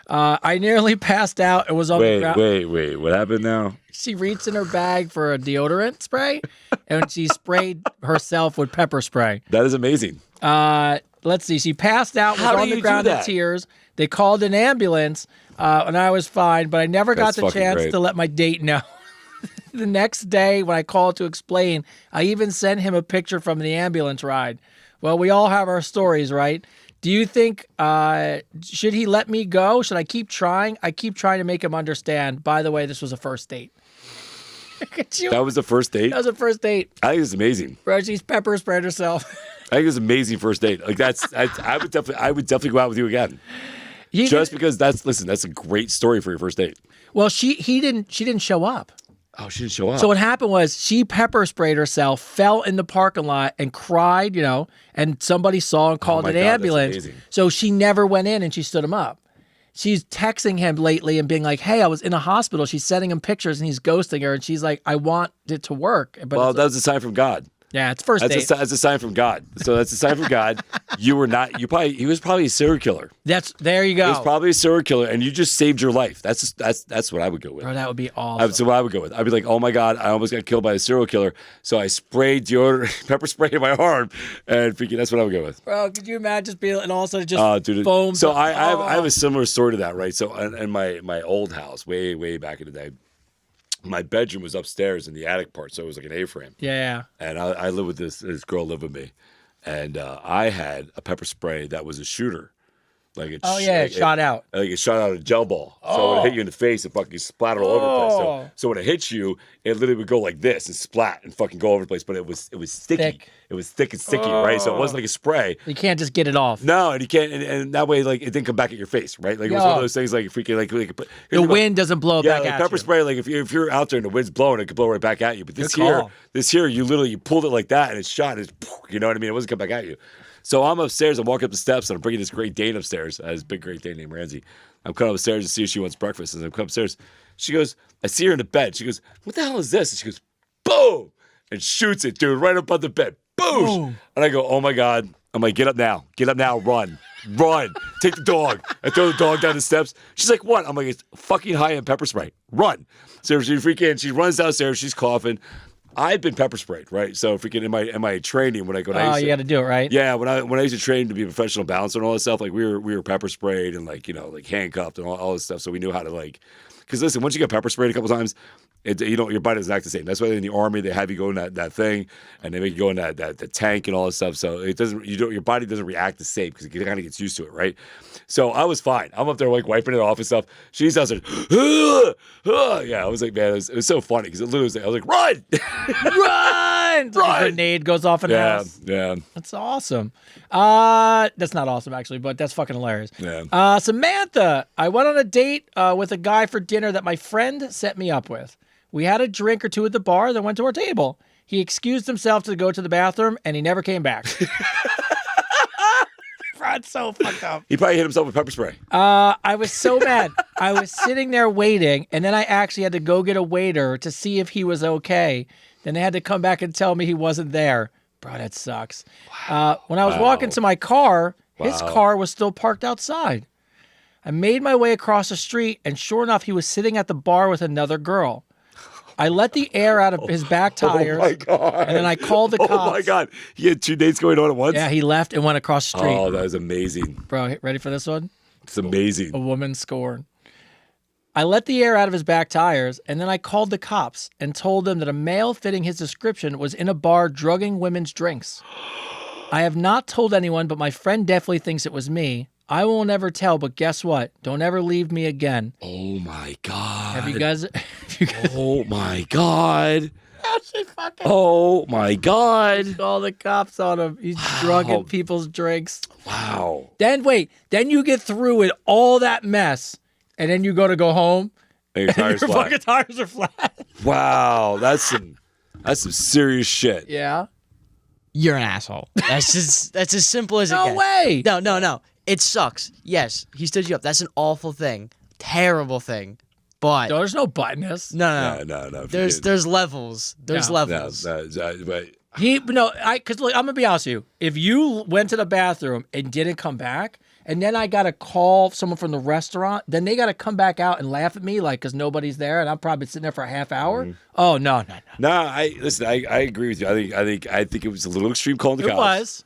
I nearly passed out and was on the ground. Wait. What happened now? She reached in her bag for a deodorant spray, and she sprayed herself with pepper spray. That is amazing. Let's see. She passed out, was How do on the you ground do in that? tears. They called an ambulance, and I was fine, but I never got That's the fucking chance great. to let my date know. The next day, when I called to explain, I even sent him a picture from the ambulance ride. Well, we all have our stories, right? Do you think, should he let me go? Should I keep trying? I keep trying to make him understand. By the way, this was a first date. That was the first date. That was a first date. I think it's amazing. Bro, she's pepper sprayed herself. I think it's an amazing first date. Like I would definitely go out with you again. Just because that's a great story for your first date. Well, she didn't show up. Oh, she didn't show up. So what happened was she pepper sprayed herself, fell in the parking lot, and cried, and somebody saw and called my an God, that's ambulance. amazing. So she never went in and she stood him up. She's texting him lately and being like, hey, I was in a hospital. She's sending him pictures and he's ghosting her. And she's like, I want it to work. But well, that was a sign from God. yeah, it's first date. That's a sign from God. So that's a sign from God. He was probably a serial killer. There you He go. was probably a serial killer, and you just saved your life. That's what I would go with. Bro, that would be awesome. That's what I would go with. I'd be like, oh my God, I almost got killed by a serial killer. So I sprayed deodorant, pepper spray in my arm, and freaking that's what I would go with. Bro, could you imagine just being, and also just Dude, foam? So I have a similar story to that, right? So in my old house, way back in the day, my bedroom was upstairs in the attic part, so it was like an A-frame. Yeah. And I lived with this girl lived with me, and I had a pepper spray that was a shooter, like it. It shot out. Like it shot out a gel ball. So when it hit you in the face, it fucking splattered all over the place. So when it hits you, it literally would go like this and splat and fucking go over the place. But it was sticky. Thick. It was thick and sticky, right? So it wasn't like a spray. You can't just get it off. No, and you can't, and that way, like it didn't come back at your face, right? Like it was one of those things, like freaking, like The wind doesn't blow back like at pepper you. spray. Like if you're out there and the wind's blowing, it could blow right back at you. But this Good call. here, you pulled it like that, and it shot. You know what I mean? It wasn't coming back at you. So I'm upstairs. I'm walking up the steps, and I'm bringing this Great Dane upstairs. I have this big Great Dane named Ramsey. I'm coming upstairs to see if she wants breakfast. As I come upstairs, she goes, I see her in the bed. She goes, what the hell is this? And she goes, boom, and shoots it, dude, right up on the bed. Boom. And I go, oh my God. I'm like, get up now, run, take the dog. I throw the dog down the steps. She's like, what? I'm like, it's fucking high-end pepper spray. Run. So she runs downstairs. She's coughing. I've been pepper sprayed, right? So freaking in my training when I go to You got to do it, right? yeah, when I used to train to be a professional bouncer and all this stuff, like we were pepper sprayed and like handcuffed and all this stuff. So we knew how to because listen, once you get pepper sprayed a couple times, your body doesn't act the same. That's why in the Army they have you go in that thing and they make you go in the tank and all this stuff. So it doesn't your body doesn't react the same because it kind of gets used to it, right? So I was fine. I'm up there wiping it off and stuff. She's out there, yeah. I was like, man, it was so funny because it literally was I was like, run, Run! The grenade goes off in the house. Yeah. That's awesome. That's not awesome, actually, but that's fucking hilarious. Yeah. Samantha, I went on a date with a guy for dinner that my friend set me up with. We had a drink or two at the bar, then went to our table. He excused himself to go to the bathroom, and he never came back. That's so fucked up. He probably hit himself with pepper spray. I was so mad. I was sitting there waiting, and then I actually had to go get a waiter to see if he was okay. Then they had to come back and tell me he wasn't there. Bro, that sucks. When I was walking to my car, his car was still parked outside. I made my way across the street, and sure enough, he was sitting at the bar with another girl. I let the air out of his back tires. Oh my God. And then I called the cops. Oh my God. He had two dates going on at once? Yeah, he left and went across the street. Oh, that is amazing. Bro, ready for this one? It's amazing. A woman scorned. I let the air out of his back tires, and then I called the cops and told them that a male fitting his description was in a bar drugging women's drinks. I have not told anyone, but my friend definitely thinks it was me. I won't ever tell, but guess what? Don't ever leave me again. Oh my God. Have you guys... Oh my God. She fucking Oh my God. call the cops on him. He's drugging people's drinks. Wow. Then wait. Then you get through with all that mess, and then you go home, And your tires your flat. fucking tires are flat. Wow. That's some serious shit. Yeah. You're an asshole. That's as simple as it No gets. way. No. It sucks. Yes, he stood you up. That's an awful thing. Terrible thing. But No, there's no buttoness. no. No. There's levels. There's No. levels. But Because I'm gonna be honest with you. If you went to the bathroom and didn't come back, and then I gotta call someone from the restaurant, then they gotta come back out and laugh at me like because nobody's there, and I'm probably sitting there for a half hour. Oh no. no, I agree with you. I think it was a little extreme calling the It cops. was.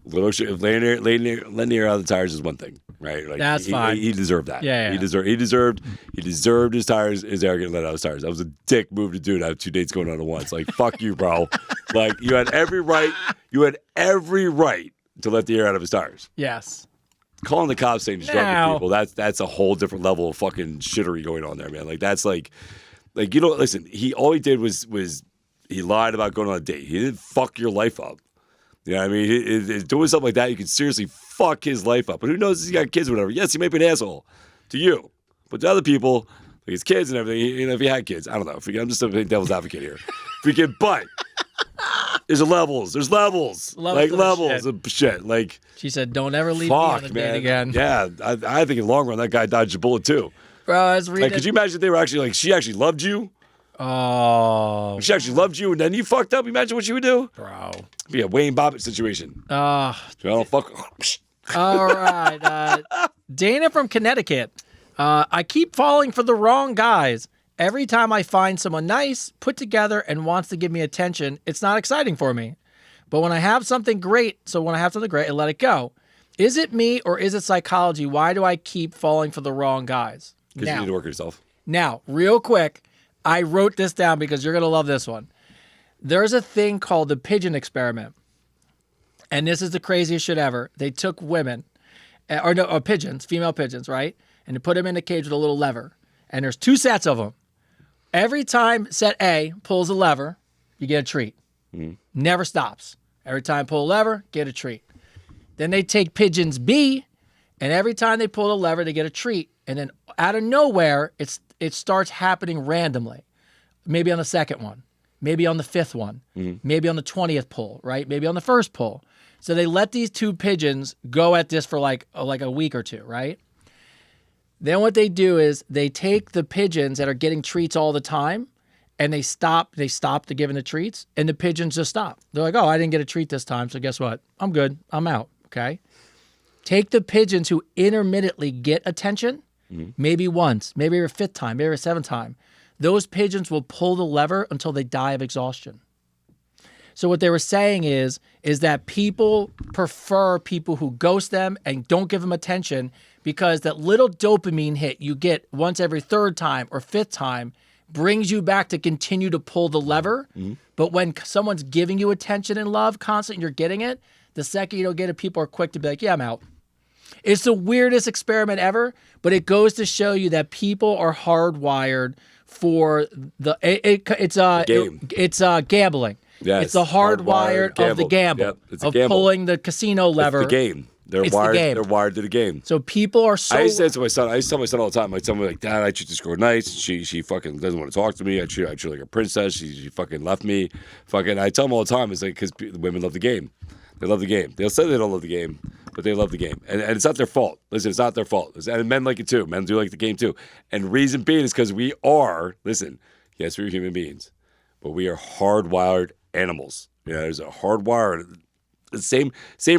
Little extreme. Letting the air out of the tires is one thing, right? Like, That's fine. He deserved that. Yeah. He deserved his tires, his air getting let out of his tires. That was a dick move to do to have 2 dates going on at once. Like, fuck you, bro. Like, you had every right to let the air out of his tires. Yes. Calling the cops saying he's drugging Now- people, that's a whole different level of fucking shittery going on there, man. Like, that's like you know, listen, all he did was he lied about going on a date. He didn't fuck your life up. You know what I mean? Doing something like that, you could seriously fuck his life up. But who knows if he's got kids or whatever. Yes, he may be an asshole to you. But to other people, like his kids and everything, you know, if he had kids, I don't know. I'm just a big devil's advocate here. But there's levels. There's levels. Levels to the levels of shit. Like, She said, "Don't ever leave me on fuck, a man. date again." Yeah, I think in the long run, that guy dodged a bullet too. Bro, I was reading. Like, could you imagine if they were actually like, she actually loved you? Oh, If she actually loved you and then you fucked up, imagine what she would do? bro. It'd be a Wayne Bobbitt situation. I don't fuck. All right. Dana from Connecticut. I keep falling for the wrong guys. Every time I find someone nice, put together, and wants to give me attention, it's not exciting for me. But when I have something great, I let it go. Is it me or is it psychology? Why do I keep falling for the wrong guys? Because you need to work yourself. Now, real quick, I wrote this down because you're going to love this one. There's a thing called the pigeon experiment. And this is the craziest shit ever. They took women, or pigeons, female pigeons, right? And they put them in a cage with a little lever. And there's 2 sets of them. Every time set A pulls a lever, you get a treat. Never stops. Every time pull a lever, get a treat. Then they take pigeons B, and every time they pull a lever, they get a treat. And then out of nowhere, it starts happening randomly. Maybe on the second one, maybe on the 5th one, maybe on the 20th pull, right? Maybe on the first pull. So they let these 2 pigeons go at this for like a week or 2, right? Then what they do is they take the pigeons that are getting treats all the time and they stop the giving the treats and the pigeons just stop. They're like, oh, I didn't get a treat this time. So guess what? I'm good. I'm out. Okay. Take the pigeons who intermittently get attention, maybe once, maybe every 5th time, maybe every 7th time. Those pigeons will pull the lever until they die of exhaustion. So what they were saying is that people prefer people who ghost them and don't give them attention because that little dopamine hit you get once every 3rd time or 5th time brings you back to continue to pull the lever. But when someone's giving you attention and love constant, you're getting it. The second you don't get it, people are quick to be like, yeah, I'm out. It's the weirdest experiment ever, but it goes to show you that people are hardwired for it's gambling. Yes, It's the hardwired of the gamble, Yep, it's a of gamble. pulling the casino lever. It's the game. They're It's the wired. game. They're wired to the game. So people are so. I used to say to my son. I used to tell my son all the time. Like someone like, Dad, I treat this girl nice. She fucking doesn't want to talk to me. I treat her like a princess. She fucking left me. Fucking. I tell him all the time. It's like because women love the game. They love the game. They'll say they don't love the game, but they love the game, and it's not their fault. Listen, it's not their fault. And men like it too. Men do like the game too. And reason being is because we are. Listen, yes, we're human beings, but we are hardwired animals. Yeah, there's a hardwired. The same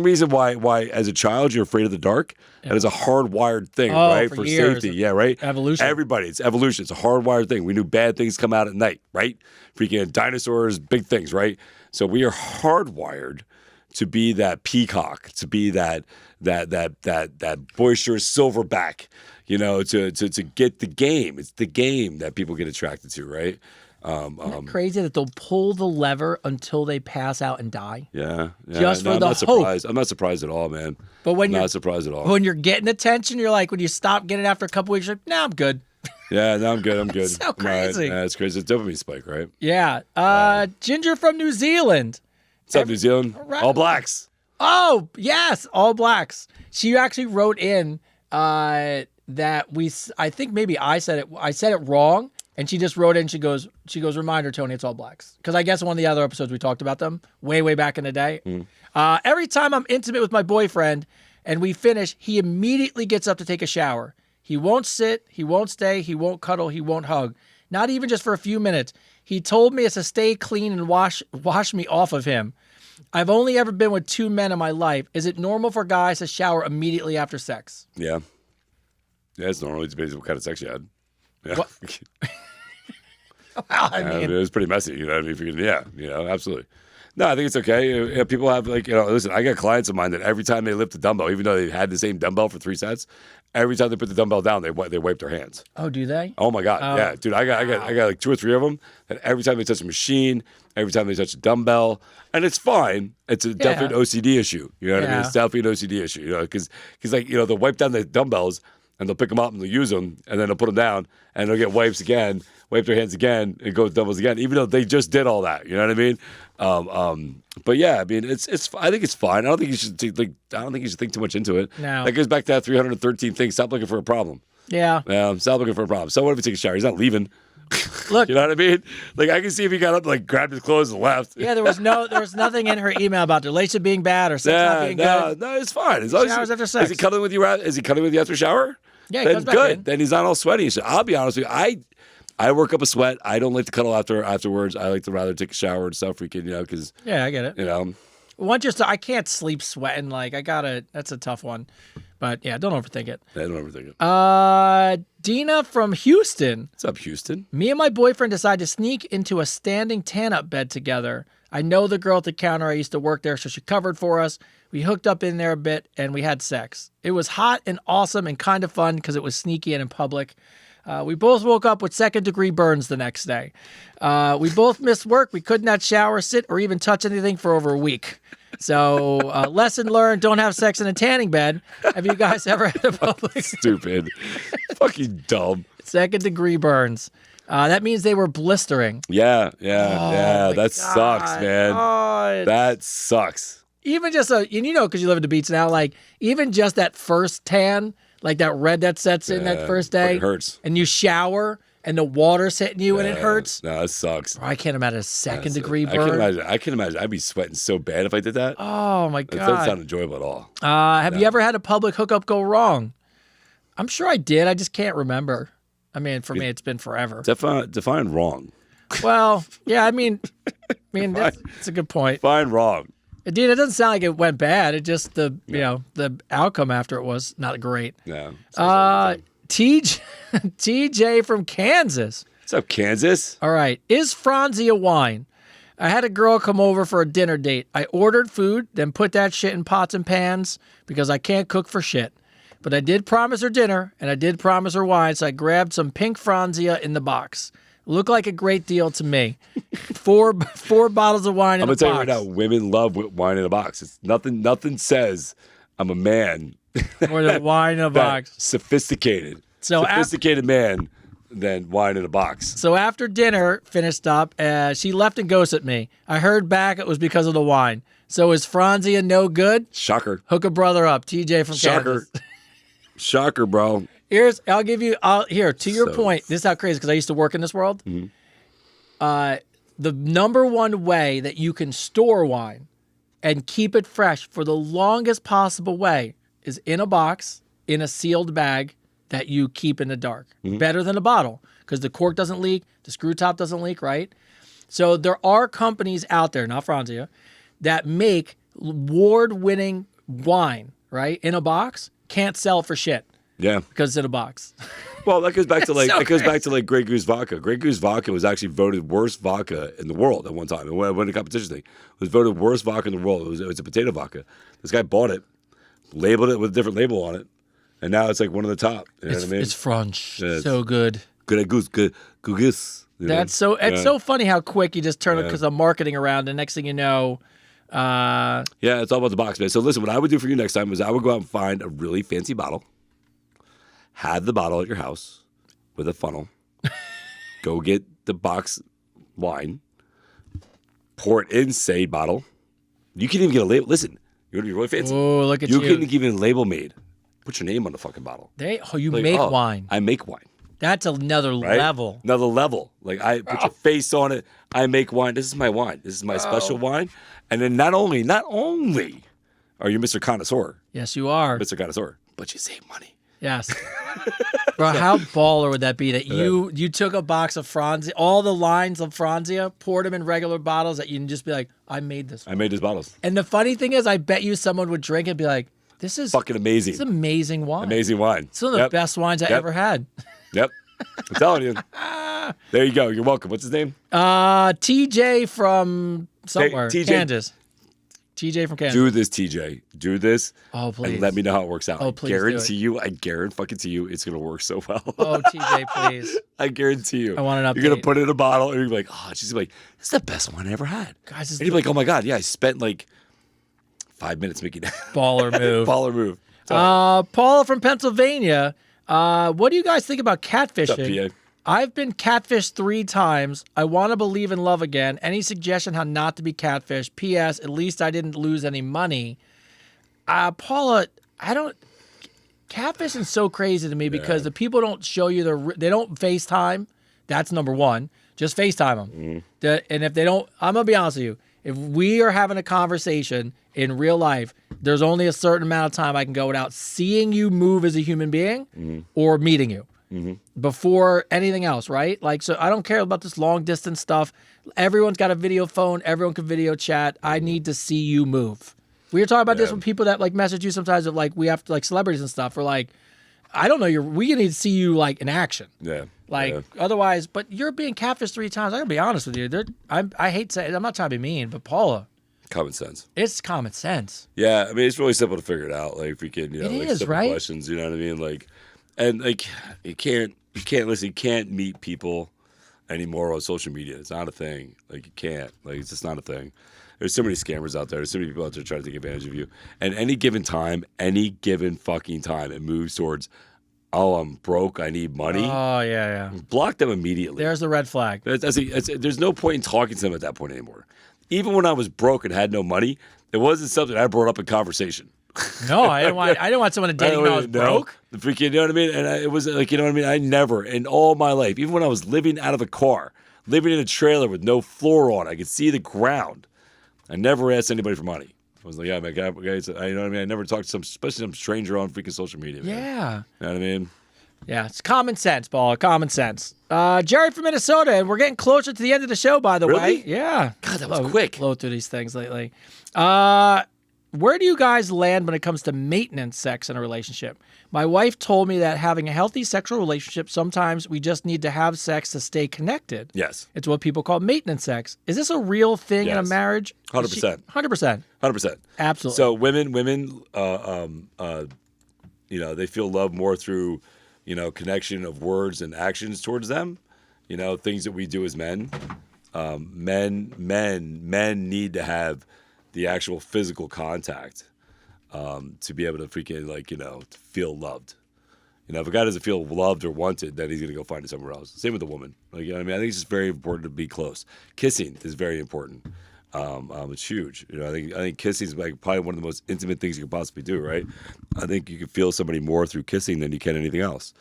reason why as a child you're afraid of the dark. That is a hardwired thing, right? For years. Safety, yeah, right. Evolution. Everybody, it's evolution. It's a hardwired thing. We knew bad things come out at night, right? Freaking dinosaurs, big things, right? So we are hardwired to be that peacock, to be that boisterous silverback, you know, to get the game. It's the game that people get attracted to, right? Isn't it crazy that they'll pull the lever until they pass out and die? Yeah. Just for I'm the not surprised. I'm not surprised at all, man. But when I'm you're not surprised at all. when you're getting attention, you're like, when you stop getting it after a couple weeks, you're like, nah, I'm good. Yeah, no, I'm good. I'm good. So I'm all right. crazy. Yeah, it's crazy. It's dopamine spike, right? Yeah. Ginger from New Zealand. What's up, New Zealand? Right. All Blacks. Oh, yes, All Blacks. She actually wrote in that I think maybe I said it wrong, and she just wrote in, she goes, reminder, Tony, it's All Blacks. Because I guess in one of the other episodes we talked about them way back in the day. Every time I'm intimate with my boyfriend and we finish, he immediately gets up to take a shower. He won't sit, he won't stay, he won't cuddle, he won't hug. Not even just for a few minutes. He told me it's to stay clean and wash me off of him. I've only ever been with 2 men in my life. Is it normal for guys to shower immediately after sex? Yeah. Yeah, it's normal. It depends what kind of sex you had. Yeah. Well, I mean, it was pretty messy, you know. I mean, if you can, yeah, you know, absolutely. No, I think it's okay. You know, people have listen. I got clients of mine that every time they lift the dumbbell, even though they had the same dumbbell for 3 sets, every time they put the dumbbell down, they wipe their hands. oh, do they? Oh my God, yeah, dude. I got like 2 or 3 of them that every time they touch a machine, every time they touch a dumbbell, and it's fine. It's a definite OCD issue. You know what I mean? It's definitely an OCD issue. You know, because like they'll wipe down the dumbbells and they'll pick them up and they'll use them and then they'll put them down and they'll get wipes again, wipe their hands again, and go with dumbbells again, even though they just did all that. You know what I mean? But yeah, I mean, it's. I think it's fine. I don't think you should think too much into it. No. That goes back to that 313 thing. Stop looking for a problem. Yeah. Stop looking for a problem. So what if he takes a shower? He's not leaving. Look. You know what I mean? Like I can see if he got up, like grabbed his clothes and left. Yeah, there was nothing in her email about the relationship being bad or sex not being good. No, it's fine. As long as Showers after sex. Is he cuddling with you? Is he cuddling with you after shower? Yeah, he then comes back good. in. Then he's not all sweaty. So I'll be honest with you. I work up a sweat. I don't like to cuddle afterwards. I like to rather take a shower and stuff. Because Yeah, I get it. I can't sleep sweating. Like that's a tough one. But yeah, don't overthink it. I don't overthink it. Dina from Houston. What's up, Houston? Me and my boyfriend decided to sneak into a standing tan-up bed together. I know the girl at the counter. I used to work there, so she covered for us. We hooked up in there a bit, and we had sex. It was hot and awesome and kind of fun because it was sneaky and in public. We both woke up with second-degree burns the next day. We both missed work. We could not shower, sit, or even touch anything for over a week. So, lesson learned, don't have sex in a tanning bed. Have you guys ever had a public Stupid. Fucking dumb. second-degree burns? That means they were blistering. Yeah. my That sucks, man. God. That sucks. Even just because you live at the beach now, like even just that first tan, like that red that sets in that first day, It hurts. and you shower and the water's hitting you and it hurts. No, it sucks. I can't imagine a second-degree burn. I can imagine. I'd be sweating so bad if I did that. Oh my It doesn't God. sound enjoyable at all. Have you ever had a public hookup go wrong? I'm sure I did. I just can't remember. I mean, for me, it's been forever. Define wrong. Well, yeah. I mean, that's a good point. Define wrong. Indeed, it doesn't sound like it went bad. It just the outcome after it was not great. Yeah. TJ from Kansas. What's up, Kansas? All right. Is Franzia wine? I had a girl come over for a dinner date. I ordered food, then put that shit in pots and pans because I can't cook for shit. But I did promise her dinner, and I did promise her wine, so I grabbed some pink Franzia in the box. Looked like a great deal to me. Four bottles of wine in a box. I'm gonna tell you right now, women love wine in a box. It's nothing says I'm a man More than wine in a box. sophisticated man than wine in a box. So after dinner finished up, she left and ghosted me. I heard back it was because of the wine. So is Franzia no good? Shocker. Hook a brother up. TJ from Shocker. Kansas. Shocker, bro. To your point, this is how crazy, because I used to work in this world. Mm-hmm. The number one way that you can store wine and keep it fresh for the longest possible way is in a box, in a sealed bag that you keep in the dark. Mm-hmm. Better than a bottle, because the cork doesn't leak, the screw top doesn't leak, right? So there are companies out there, not Franzia, that make award-winning wine, right, in a box, can't sell for shit. Yeah. because it's in a box. Well, that goes back to like so that goes back to like Grey Goose vodka. Grey Goose vodka was actually voted worst vodka in the world at one time. It won a competition thing. It was voted worst vodka in the world. It was a potato vodka. This guy bought it, labeled it with a different label on it, and now it's like one of the top. You know what I mean? It's French. Yeah, so good. Good goose, good goose. You know? That's so. It's Yeah. so funny how quick you just turn it because of marketing around, and next thing you know, Yeah, it's all about the box, man. So listen, what I would do for you next time is I would go out and find a really fancy bottle, have the bottle at your house with a funnel, go get the box wine, pour it in said bottle. You can even get a label. Listen, you're gonna be really fancy. oh, look at you. You can even label made. Put your name on the fucking bottle. You Like, make oh, wine. I make wine. That's another Right? level. Another level. Like I put your face on it. I make wine. This is my wine. This is my special wine. And then not only are you Mr. Connoisseur, Yes, you are. Mr. Connoisseur, but you save money. Yes. Bro, how baller would that be that you took a box of Franzia, all the lines of Franzia, poured them in regular bottles that you can just be like, I made this. I made these bottles. And the funny thing is, I bet you someone would drink it and be like, this is Fucking amazing. This is amazing wine. Amazing wine. It's one of the best wines I ever had. Yep. I'm telling you. There you go. You're welcome. What's his name? TJ from somewhere. TJ. Kansas. TJ from Kansas. Do this, TJ. Do this. Oh, please. And let me know how it works out. Oh, please I guarantee you it's going to work so well. Oh, TJ, please. I guarantee you. I want an You're going update. to put it in a bottle and you're like, oh, she's like, this is the best one I ever had. Guys, And you're like, oh my God, yeah, I spent like 5 minutes making that. baller move. Baller move. Paula from Pennsylvania. What do you guys think about catfishing? PA? I've been catfished 3 times. I want to believe in love again. Any suggestion how not to be catfished? P.S. At least I didn't lose any money. Paula, catfishing's so crazy to me because the people don't show you they don't FaceTime. That's number one. Just FaceTime them. And if they don't, I'm going to be honest with you. If we are having a conversation in real life, there's only a certain amount of time I can go without seeing you move as a human being or meeting you. Before anything else, right? Like, so I don't care about this long distance stuff. Everyone's got a video phone. Everyone can video chat. I need to see you move. We were talking about this with people that like message you sometimes of like, we have to like celebrities and stuff. Or like, I don't know, we need to see you like in action. Yeah. Like otherwise, but you're being catfished 3 times. I gotta be honest with you. I hate saying, I'm not trying to be mean, but Paula, Common sense. it's common sense. Yeah, I mean, it's really simple to figure it out. Like, if we can, It like is, simple right? questions, you know what I mean? Like, and like, you can't meet people anymore on social media. It's not a thing. Like, you can't. Like, it's just not a thing. There's so many scammers out there. There's so many people out there trying to take advantage of you. And any given fucking time, it moves towards, oh, I'm broke, I need money. Oh yeah. Block them immediately. There's the red flag. There's no point in talking to them at that point anymore. Even when I was broke and had no money, it wasn't something I brought up in conversation. No, I didn't want someone to date me when I was broke. The freaking, you know what I mean? And it was like, you know what I mean? I never, in all my life, even when I was living out of a car, living in a trailer with no floor on, I could see the ground. I never asked anybody for money. I was like, yeah, man, guys, you know what I mean? I never talked to especially some stranger on freaking social media. Man. Yeah. You know what I mean? Yeah, it's common sense, Paul. Common sense. Jerry from Minnesota, and we're getting closer to the end of the show, by the Really? way. Yeah. God, that was quick. Blow through these things lately. Where do you guys land when it comes to maintenance sex in a relationship? My wife told me that having a healthy sexual relationship, sometimes we just need to have sex to stay connected. Yes. It's what people call maintenance sex. Is this a real thing in a Yes. marriage? 100%. 100%. 100%. Absolutely. So women, you know, they feel love more through, you know, connection of words and actions towards them. You know, things that we do as men. Men need to have the actual physical contact to be able to freaking, like, you know, to feel loved. You know, if a guy doesn't feel loved or wanted, then he's gonna go find it somewhere else. Same with the woman. Like, you know what I mean? I think it's just very important to be close. Kissing is very important. It's huge. You know, I think kissing is like probably one of the most intimate things you can possibly do, right? I think you can feel somebody more through kissing than you can anything else,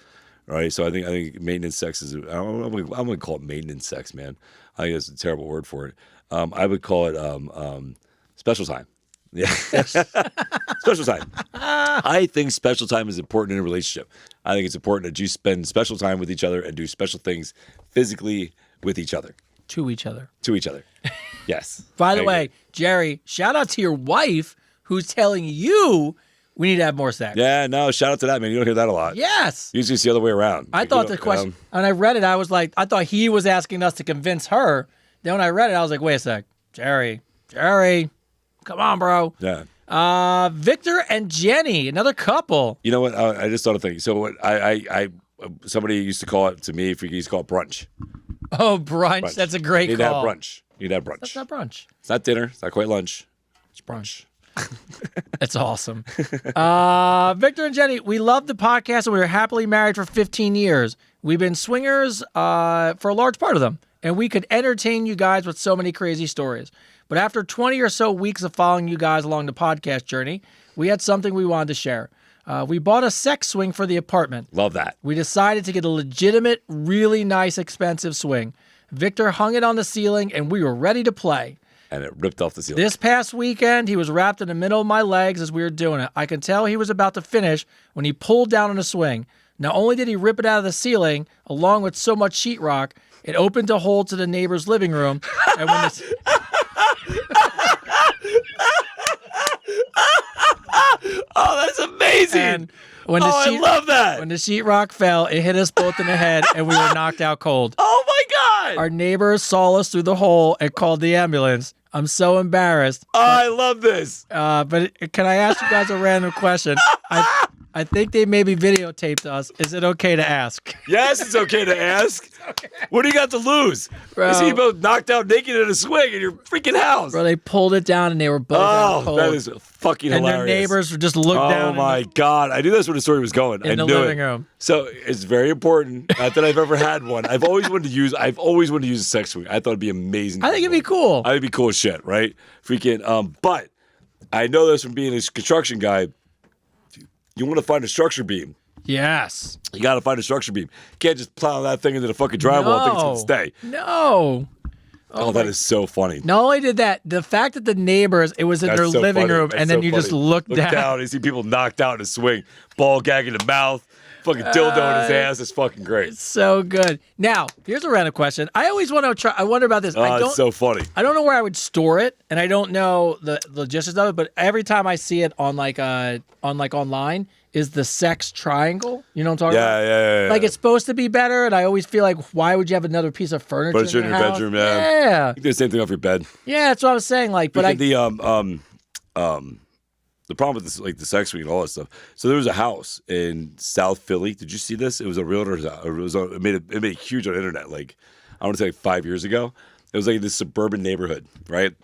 right? So I think maintenance sex is. I'm gonna call it maintenance sex, man. I think that's a terrible word for it. I would call it special time. Yeah, special time. I think special time is important in a relationship. I think it's important that you spend special time with each other and do special things physically with each other. To each other. To each other. Yes. By the way, Jerry, shout out to your wife who's telling you We need to have more sex. Yeah, no, shout out to that, man. You don't hear that a lot. Yes. Usually it's the other way around. I thought the question, and I read it, I was like, I thought he was asking us to convince her. Then when I read it, I was like, wait a sec. Jerry, come on, bro. Yeah. Victor and Jenny, another couple. You know what? I just thought of thinking. So what somebody used to call it to me, if you used to call it brunch. Oh, brunch. That's a great Need call. to have brunch. Need to have brunch. That's not brunch. It's not dinner. It's not quite lunch. It's brunch. That's awesome. Victor and Jenny, we love the podcast and we were happily married for 15 years. We've been swingers for a large part of them, and we could entertain you guys with so many crazy stories. But after 20 or so weeks of following you guys along the podcast journey, we had something we wanted to share. We bought a sex swing for the apartment. Love that. We decided to get a legitimate, really nice, expensive swing. Victor hung it on the ceiling, and we were ready to play. And it ripped off the ceiling. This past weekend, he was wrapped in the middle of my legs as we were doing it. I could tell he was about to finish when he pulled down on the swing. Not only did he rip it out of the ceiling, along with so much sheetrock, it opened a hole to the neighbor's living room. And when the... Oh, that's amazing. And when I love that. When the sheetrock fell, it hit us both in the head, and we were knocked out cold. Oh, my God. Our neighbors saw us through the hole and called the ambulance. I'm so embarrassed. Oh, I love this. But can I ask you guys a random question? I think they maybe videotaped us. Is it okay to ask? Yes, it's okay to ask. Okay. What do you got to lose? Bro. I see you both knocked out naked in a swing in your freaking house. Bro, they pulled it down and they were both out cold. That is fucking hilarious. And their neighbors just looked down. Oh, my God. I knew that's where the story was going. In I the knew living it. room. So it's very important. Not that I've ever had one. I've always wanted to use a sex swing. I thought it'd be amazing. I think it'd be cool. I think it'd be cool as shit, right? Freaking, but I know this from being a construction guy. You want to find a structure beam. Yes. You got to find a structure beam. You can't just plow that thing into the fucking drywall and think it's going to stay. No. Oh, that is so funny. Not only did that, the fact that the neighbors, it was in their so living funny. room, That's and then so you just funny. look down. And you see people knocked out in a swing, ball gag in the mouth, fucking dildo in his ass. It's fucking great. So good. Now, here's a random question. I always want to try. I wonder about this. Oh, it's so funny. I don't know where I would store it, and I don't know the logistics of it. But every time I see it on online, is the sex triangle. You know what I'm talking about? Yeah. Like it's supposed to be better, and I always feel like, why would you have another piece of furniture? But it's in your house? bedroom, Yeah. You can do the same thing off your bed. Yeah, that's what I was saying. Like, but the problem with this, like the sex suite and all that stuff. So there was a house in South Philly. Did you see this? It was a realtor's house. It made it huge on the internet. Like I want to say like 5 years ago. It was like this suburban neighborhood, right?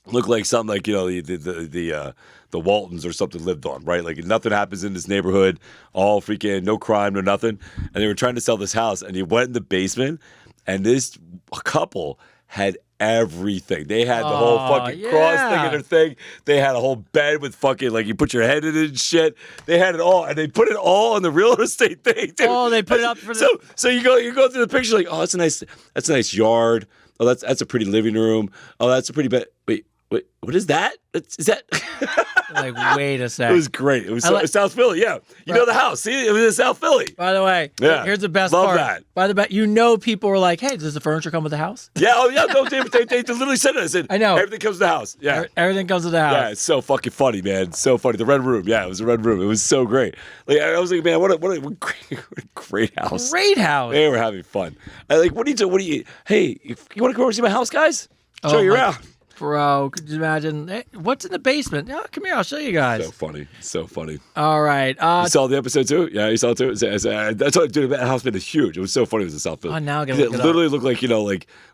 Looked like something like the Waltons or something lived on, right? Like nothing happens in this neighborhood, all freaking no crime, no nothing. And they were trying to sell this house, and he went in the basement, and this couple had everything. They had the whole fucking cross thing in their thing. They had a whole bed with fucking like you put your head in it and shit. They had it all, and they put it all on the real estate thing. Dude. Oh, they put it up for the. So you go through the picture like, oh, that's a nice yard. Oh, that's a pretty living room. Oh, that's a pretty bed. Wait, what is that? Is that? Like, wait a second. It was great. It was South Philly, yeah. You know the house. See, it was in South Philly. By the way, here's the best Love part. that. By the way, people were like, hey, does the furniture come with the house? Yeah, no, they literally said it. I said, I know. Everything comes to the house. Yeah. Everything comes with the house. Yeah, it's so fucking funny, man. It's so funny. The red room. Yeah, it was a red room. It was so great. Like I was like, man, what a great house. Great house. They were having fun. What do you hey, you want to come over and see my house, guys? Show you around. Bro, could you imagine? Hey, what's in the basement? Oh, come here, I'll show you guys. So funny. All right. You saw the episode too? Yeah, you saw it too? That's what, dude, that house is huge. It was so funny. It was in South Philly. Oh, now I'm gonna it look it literally up. looked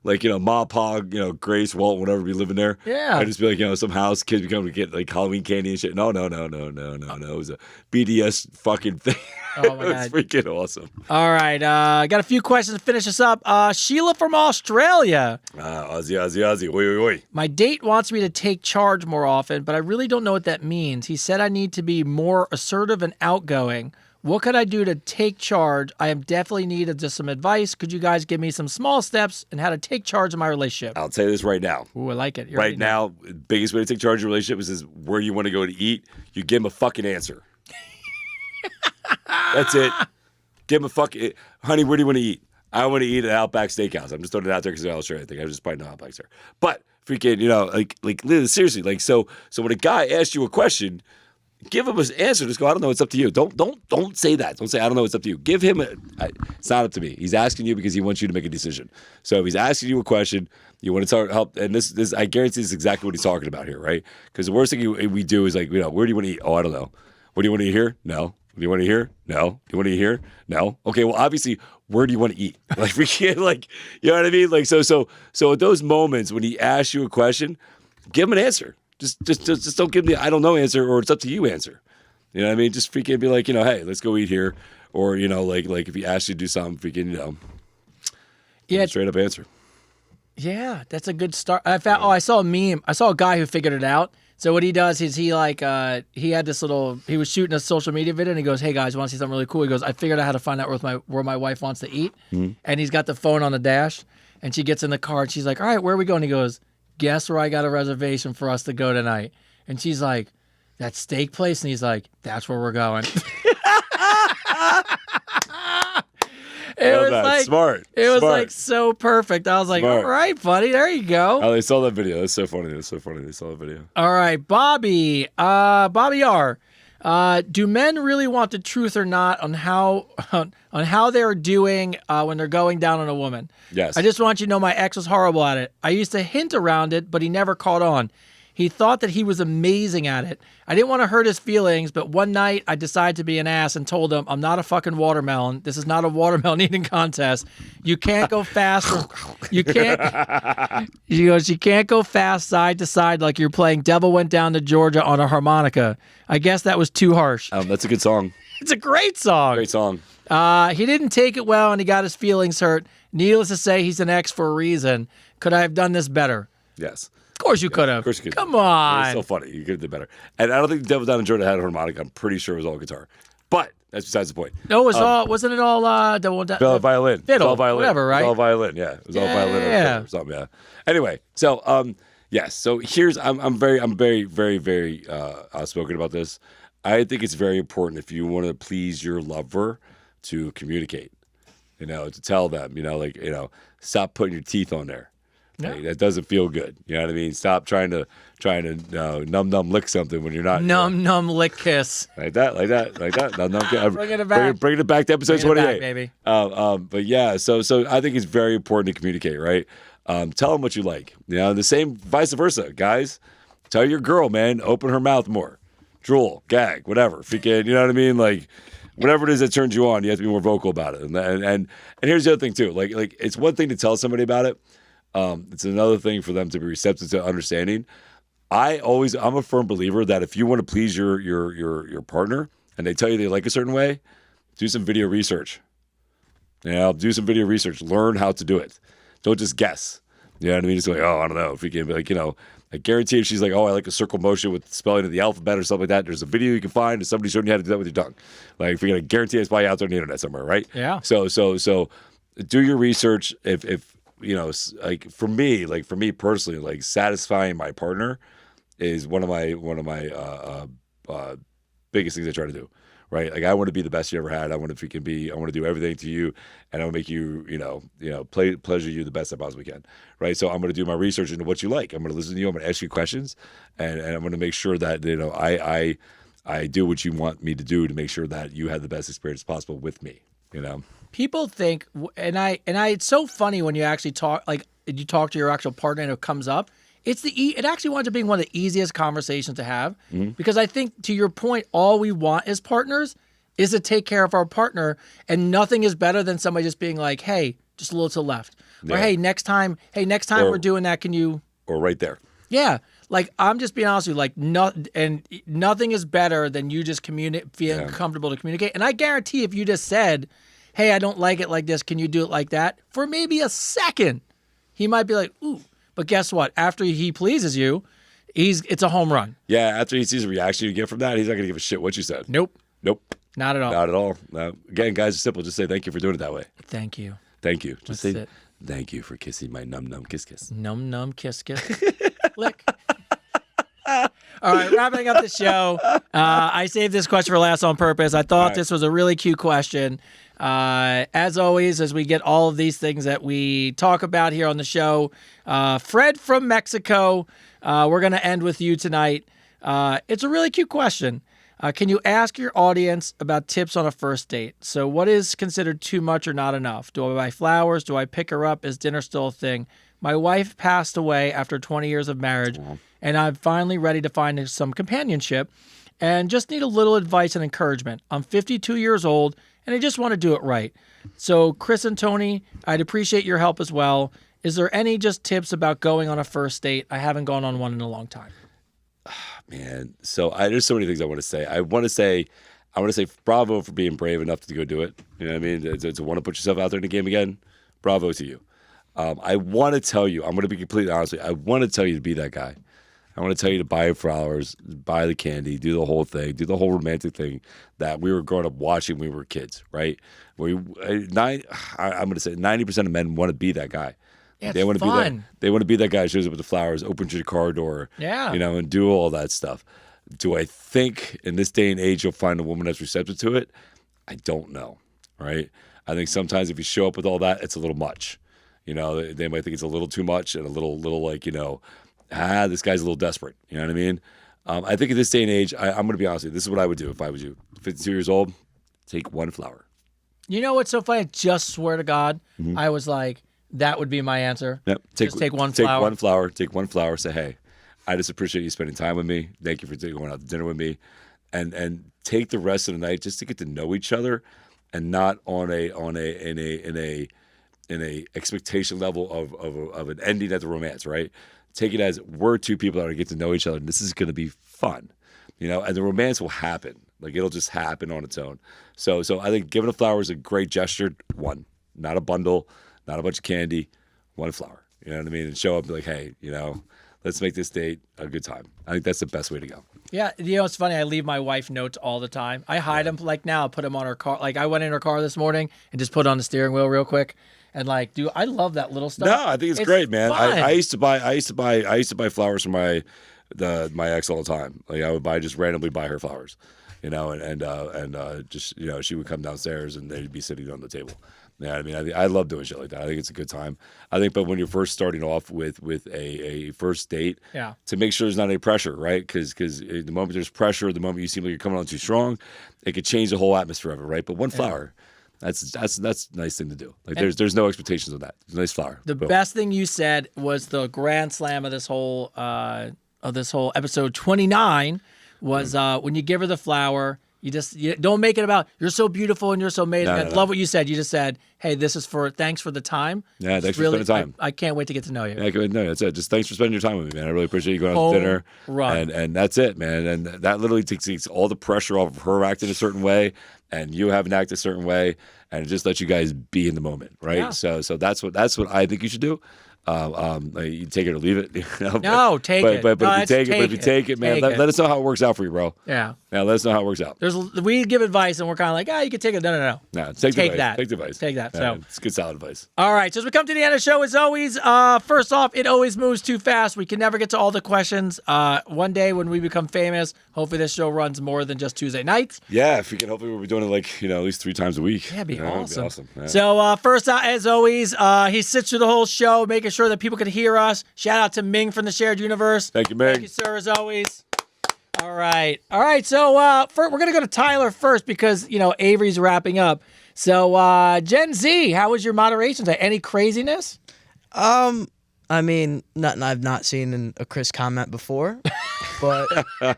like Ma, Pa, Grace, Walt, whatever be living there. Yeah. I'd just be like, some house, kids be coming to get like Halloween candy and shit. No. It was a BDS fucking thing. Oh my It was God. freaking awesome. All right. Got a few questions to finish this up. Sheila from Australia. Aussie. Oi. My date wants me to take charge more often, but I really don't know what that means. He said I need to be more assertive and outgoing. What could I do to take charge? I am definitely needed just some advice. Could you guys give me some small steps and how to take charge of my relationship? I'll tell you this right now. Ooh, I like it. Right now, the biggest way to take charge of your relationship is where you want to go to eat. You give him a fucking answer. That's it. Give him a fucking... Honey, where do you want to eat? I want to eat at Outback Steakhouse. I'm just throwing it out there because I'm sure I think I was just probably not Outback's there. But freaking, like seriously, like so when a guy asks you a question, give him an answer. Just go, I don't know. It's up to you. Don't say that. Don't say, I don't know. It's up to you. Give him it's not up to me. He's asking you because he wants you to make a decision. So if he's asking you a question, you want to help. And this, I guarantee this is exactly what he's talking about here, right? Because the worst thing we do is like, where do you want to eat? Oh, I don't know. What do you want to eat here? No. Do you want to hear? No. Do you want to hear? No. Okay. Well, obviously, where do you want to eat? Like we can't you know what I mean? Like, so at those moments when he asks you a question, give him an answer. Just don't give him the I don't know answer or it's up to you answer. You know what I mean? Just freaking be like, hey, let's go eat here. Or, like if he asks you to do something, freaking, straight up answer. Yeah, that's a good start. I saw a meme. I saw a guy who figured it out. So what he does is he had this he was shooting a social media video and he goes, hey guys, want to see something really cool? He goes, I figured out how to find out where my wife wants to eat. Mm-hmm. And he's got the phone on the dash and she gets in the car and she's like, all right, where are we going? He goes, guess where I got a reservation for us to go tonight? And she's like, that steak place? And he's like, that's where we're going. It was like smart. It was like so perfect. I was like, all right, buddy, there you go. Oh, they saw that video. That's so funny. That's so funny. They saw the video. All right, Bobby. Bobby R. Do men really want the truth or not on how they're doing when they're going down on a woman? Yes. I just want you to know my ex was horrible at it. I used to hint around it, but he never caught on. He thought that he was amazing at it. I didn't want to hurt his feelings, but one night I decided to be an ass and told him, I'm not a fucking watermelon. This is not a watermelon eating contest. You can't go fast. You can't. She goes, you can't go fast side to side like you're playing Devil Went Down to Georgia on a harmonica. I guess that was too harsh. That's a good song. It's a great song. Great song. He didn't take it well and he got his feelings hurt. Needless to say, he's an ex for a reason. Could I have done this better? Yes. Of course you could have. Of course you could. Come on. It's so funny. You could have done better. And I don't think Devil Down in Georgia had a harmonica. I'm pretty sure it was all guitar. But that's besides the point. No, it was wasn't it all violin. Fiddle, it was all violin. Whatever, right? It was all violin, yeah. It was all violin or something, yeah. Anyway, so yes. So here's I'm very, very, very outspoken about this. I think it's very important if you want to please your lover to communicate. To tell them, stop putting your teeth on there. Yeah. Like, that doesn't feel good. You know what I mean? Stop trying to numb lick something when you're not numb lick kiss like that. Numb. Bringing it back. Bringing it back to episode 28, baby. But yeah, so I think it's very important to communicate, right? Tell them what you like. The same vice versa, guys. Tell your girl, man, open her mouth more, drool, gag, whatever. Freaking, you know what I mean? Like whatever it is that turns you on, you have to be more vocal about it. And here's the other thing too. Like it's one thing to tell somebody about it. It's another thing for them to be receptive to understanding. I'm a firm believer that if you want to please your partner and they tell you they like a certain way, do some video research. Do some video research. Learn how to do it. Don't just guess. You know what I mean? It's like, oh, I don't know. If you can be like, I guarantee if she's like, oh, I like a circle motion with the spelling of the alphabet or something like that, there's a video you can find of somebody showing you how to do that with your tongue. Like, if you're going to guarantee it's probably out there on the internet somewhere, right? Yeah. So do your research. If like for me personally, like satisfying my partner is one of my biggest things I try to do, right? Like I want to be the best you ever had. I want to do everything to you, and I want to make you, pleasure you the best I possibly can, right? So I'm going to do my research into what you like. I'm going to listen to you. I'm going to ask you questions, and I'm going to make sure that I do what you want me to do to make sure that you have the best experience possible with me. People think, and it's so funny when you actually talk to your actual partner and it comes up. It actually winds up being one of the easiest conversations to have, because I think, to your point, all we want as partners is to take care of our partner, and nothing is better than somebody just being like, hey, just a little to the left, or hey, next time we're doing that, can you? Or right there. Yeah. Like, I'm just being honest with you, like, nothing is better than you just feeling comfortable to communicate. And I guarantee if you just said, hey, I don't like it like this, can you do it like that? For maybe a second, he might be like, ooh. But guess what? After he pleases you, it's a home run. Yeah, after he sees the reaction you get from that, he's not going to give a shit what you said. Nope. Not at all. Not at all. Again, guys, it's simple. Just say thank you for doing it that way. Thank you. Thank you. Just say it. Thank you for kissing my num kiss kiss. Num kiss kiss. Lick. All right, wrapping up the show. I saved this question for last on purpose. I thought this was a really cute question. As always, as we get all of these things that we talk about here on the show, Fred from Mexico, we're going to end with you tonight. It's a really cute question. Can you ask your audience about tips on a first date? So what is considered too much or not enough? Do I buy flowers? Do I pick her up? Is dinner still a thing? My wife passed away after 20 years of marriage, and I'm finally ready to find some companionship and just need a little advice and encouragement. I'm 52 years old, and I just want to do it right. So Chris and Tony, I'd appreciate your help as well. Is there any just tips about going on a first date? I haven't gone on one in a long time. Man, so there's so many things I want to say. I want to say bravo for being brave enough to go do it. You know what I mean? To want to put yourself out there in the game again. Bravo to you. I want to tell you, I'm going to be completely honest with you. I want to tell you to be that guy. I want to tell you to buy flowers, buy the candy, do the whole thing, do the whole romantic thing that we were growing up watching when we were kids, right? I'm going to say 90% of men want to be that guy. Yeah, they want to fun. be that. They want to be that guy who shows up with the flowers, opens your car door, and do all that stuff. Do I think in this day and age you'll find a woman that's receptive to it? I don't know, right? I think sometimes if you show up with all that, it's a little much. You know, they might think it's a little too much and a little like, this guy's a little desperate. You know what I mean? I think in this day and age, I'm going to be honest with you. This is what I would do if I was you. 52 years old, take one flower. You know what's so funny? I just swear to God, I was like, that would be my answer. Yep. Just take one flower. Take one flower. Say, hey, I just appreciate you spending time with me. Thank you for going out to dinner with me, and take the rest of the night just to get to know each other, and not in a expectation level of an ending at the romance. Right. Take it as we're two people that are going to get to know each other, and this is going to be fun, and the romance will happen. Like it'll just happen on its own. So I think giving a flower is a great gesture. One, not a bundle. Not a bunch of candy, one flower. You know what I mean? And show up and be like, hey, let's make this date a good time. I think that's the best way to go. Yeah, it's funny. I leave my wife notes all the time. I hide them like now, put them on her car. Like I went in her car this morning and just put it on the steering wheel real quick. And I love that little stuff. No, I think it's great, man. I used to buy flowers for my ex all the time. Like I would just randomly buy her flowers, and just she would come downstairs and they'd be sitting on the table. Yeah, I mean, I love doing shit like that. I think it's a good time. I think, but when you're first starting off with a first date, to make sure there's not any pressure, right? Because the moment there's pressure, the moment you seem like you're coming on too strong, it could change the whole atmosphere of it, right? But one flower, that's a nice thing to do. Like there's no expectations of that. It's a nice flower. The best thing you said was the grand slam of this whole episode 29 was when you give her the flower. You don't make it about you're so beautiful and you're so amazing. I love what you said. You just said, "Hey, this is thanks for the time." Yeah, thanks for spending time. I can't wait to get to know you. Yeah, no, that's it. Just thanks for spending your time with me, man. I really appreciate you going out to dinner. Run. And that's it, man. And that literally takes all the pressure off of her acting a certain way and you having to act a certain way, and it just lets you guys be in the moment, right? Yeah. So that's what I think you should do. You take it or leave it. No, take it. But if you take it, man, let us know how it works out for you, bro. Yeah. Let us know how it works out. We give advice and we're kind of like, you can take it. No. Take the that. Take the advice. Take that. So it's good, solid advice. All right. So as we come to the end of the show, as always, first off, it always moves too fast. We can never get to all the questions. One day when we become famous, hopefully this show runs more than just Tuesday nights. Yeah, if we can, hopefully we'll be doing it at least 3 times a week. Yeah, it'd be awesome. Yeah. So first out, as always, he sits through the whole show, making sure that people can hear us. Shout out to Ming from the Shared Universe. Thank you, Ming. Thank you, sir, as always. All right. So we're going to go to Tyler first because, Avery's wrapping up. So Gen Z, how was your moderation? Any craziness? I mean, nothing I've not seen in a Chris comment before, but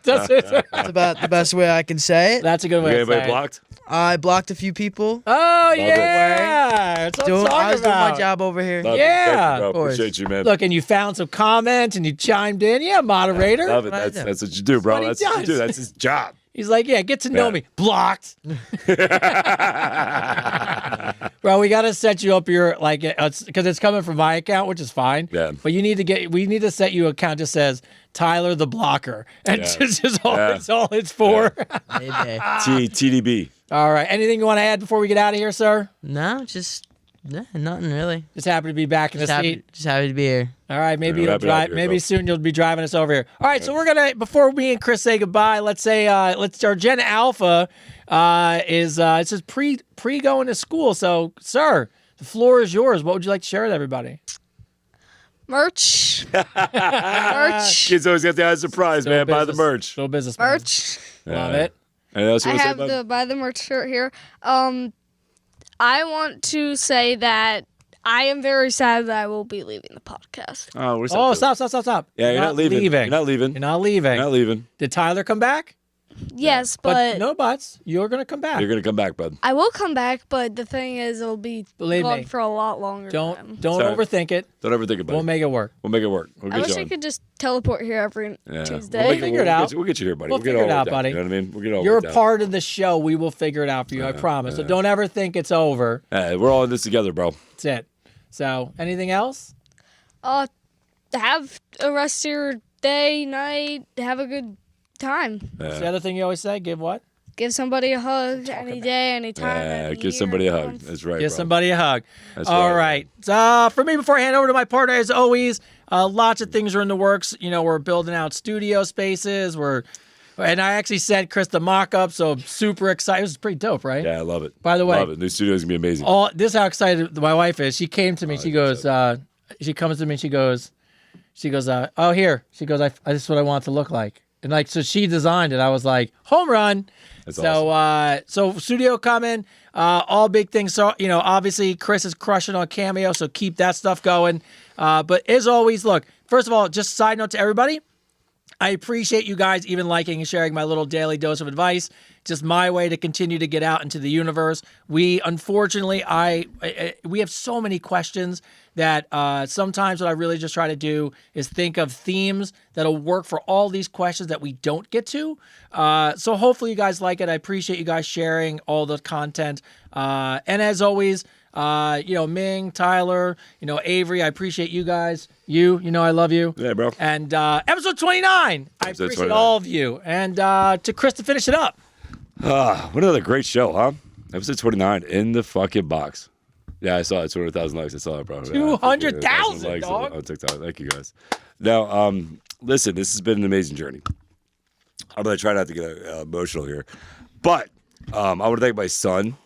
That's about the best way I can say it. That's a good way to say Anybody it. blocked? I blocked a few people. Oh, Love yeah. That's what I'm I talking was doing about. my job over here. Love it. Yeah, Thank you, bro. of course. Appreciate you, man. Look, and you found some comments and you chimed in. Yeah, moderator. Love it. What I That's what you do, bro. what he That's what you does. do. That's his job. He's like, get to know Yeah. me. Blocked. Bro, we got to set you up your, because it's coming from my account, which is fine. Yeah. But we need to set you an account that says Tyler the Blocker. And Yeah. it's just all, Yeah. it's all it's for. Maybe. TDB. All right. Anything you want to add before we get out of here, sir? No, just nothing really. Just happy to be back in the seat. Just happy to be here. All right, maybe Yeah, you'll wrap it up drive. here, Maybe bro. soon you'll be driving us over here. All right, so we're gonna before me and Chris say goodbye. Let's say our Gen Alpha is it says pre going to school. So, sir, the floor is yours. What would you like to share with everybody? Merch. Merch. Kids always get the eye surprise, man. Buy the merch. Little business. Man. Merch. Love Yeah. it. Anything else you I want to say, have bud? the Buy the Merch shirt here. I want to say that I am very sad that I will be leaving the podcast. Oh, we're Oh, stop. Yeah, you're not leaving. You're not leaving. You're not leaving. You're not leaving. Did Tyler come back? Yes, but no buts. You're gonna come back. You're gonna come back, bud. I will come back. But the thing is, it'll be Believe gone me. for a lot longer. Don't Sorry. overthink it. Don't ever think about We'll it. make it work. We'll make it work. We'll I get wish you I on. could just teleport here every Yeah. Tuesday. We'll Figure it out. We'll get you here, buddy. We'll get figure it all out, worked buddy. You know what I mean? We'll get it all You're a worked out. part of the show. We will figure it out for you. I promise. So don't ever think it's over. We're all in this together, bro. That's it. So anything else? Have a rest of your day, night. Have a good time. What's the other thing you always say? Give what? Give somebody a hug any day, any time. any Give year, somebody a hug. month. That's right, Give bro. somebody a hug. That's All right. right. For me, before I hand over to my partner, as always, lots of things are in the works. You know, we're building out studio spaces. And I actually sent Chris the mock-up, so I'm super excited. It was pretty dope, right? Yeah, I love it. By the way- love it. New studio's gonna be amazing. This is how excited my wife is. She came to me. She goes, she comes to me and she goes, oh, here. She goes, this is what I want it to look like. And like, so she designed it. I was like, home run. That's So studio coming, all big things. So, you know, obviously Chris is crushing on Cameo, so keep that stuff going. But as always, look, first of all, just side note to everybody, I appreciate you guys even liking and sharing my little daily dose of advice. Just my way to continue to get out into the universe. We, unfortunately, we have so many questions that sometimes what I really just try to do is think of themes that'll work for all these questions that we don't get to. So hopefully you guys like it. I appreciate you guys sharing all the content. And as always, Ming, Tyler, Avery, I appreciate you guys. You know I love you. Yeah, bro. And episode 29, I Episode appreciate 29. all of you. And to Chris to finish it up. What another great show, huh? Episode 29 in the fucking box. Yeah, I saw it. 200,000 likes. I saw it, bro. 200,000, likes dog. on TikTok. Thank you, guys. Now, listen, this has been an amazing journey. I'm going to try not to get emotional here. But I want to thank my son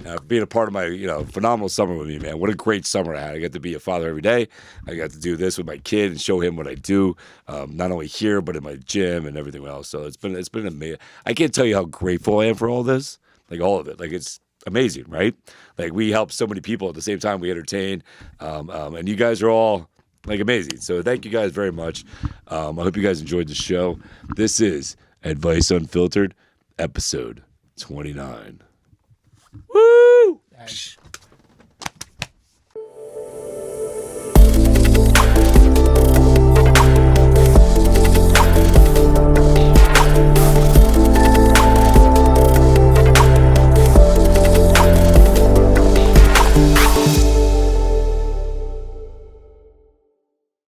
for being a part of my phenomenal summer with me, man. What a great summer I had. I got to be a father every day. I got to do this with my kid and show him what I do, not only here but in my gym and everything else. So it's been amazing. I can't tell you how grateful I am for all this, like all of it. Like it's amazing, right? Like we help so many people at the same time we entertain, and you guys are all like amazing. So thank you guys very much. I hope you guys enjoyed the show. This is Advice Unfiltered, episode 29. Woo!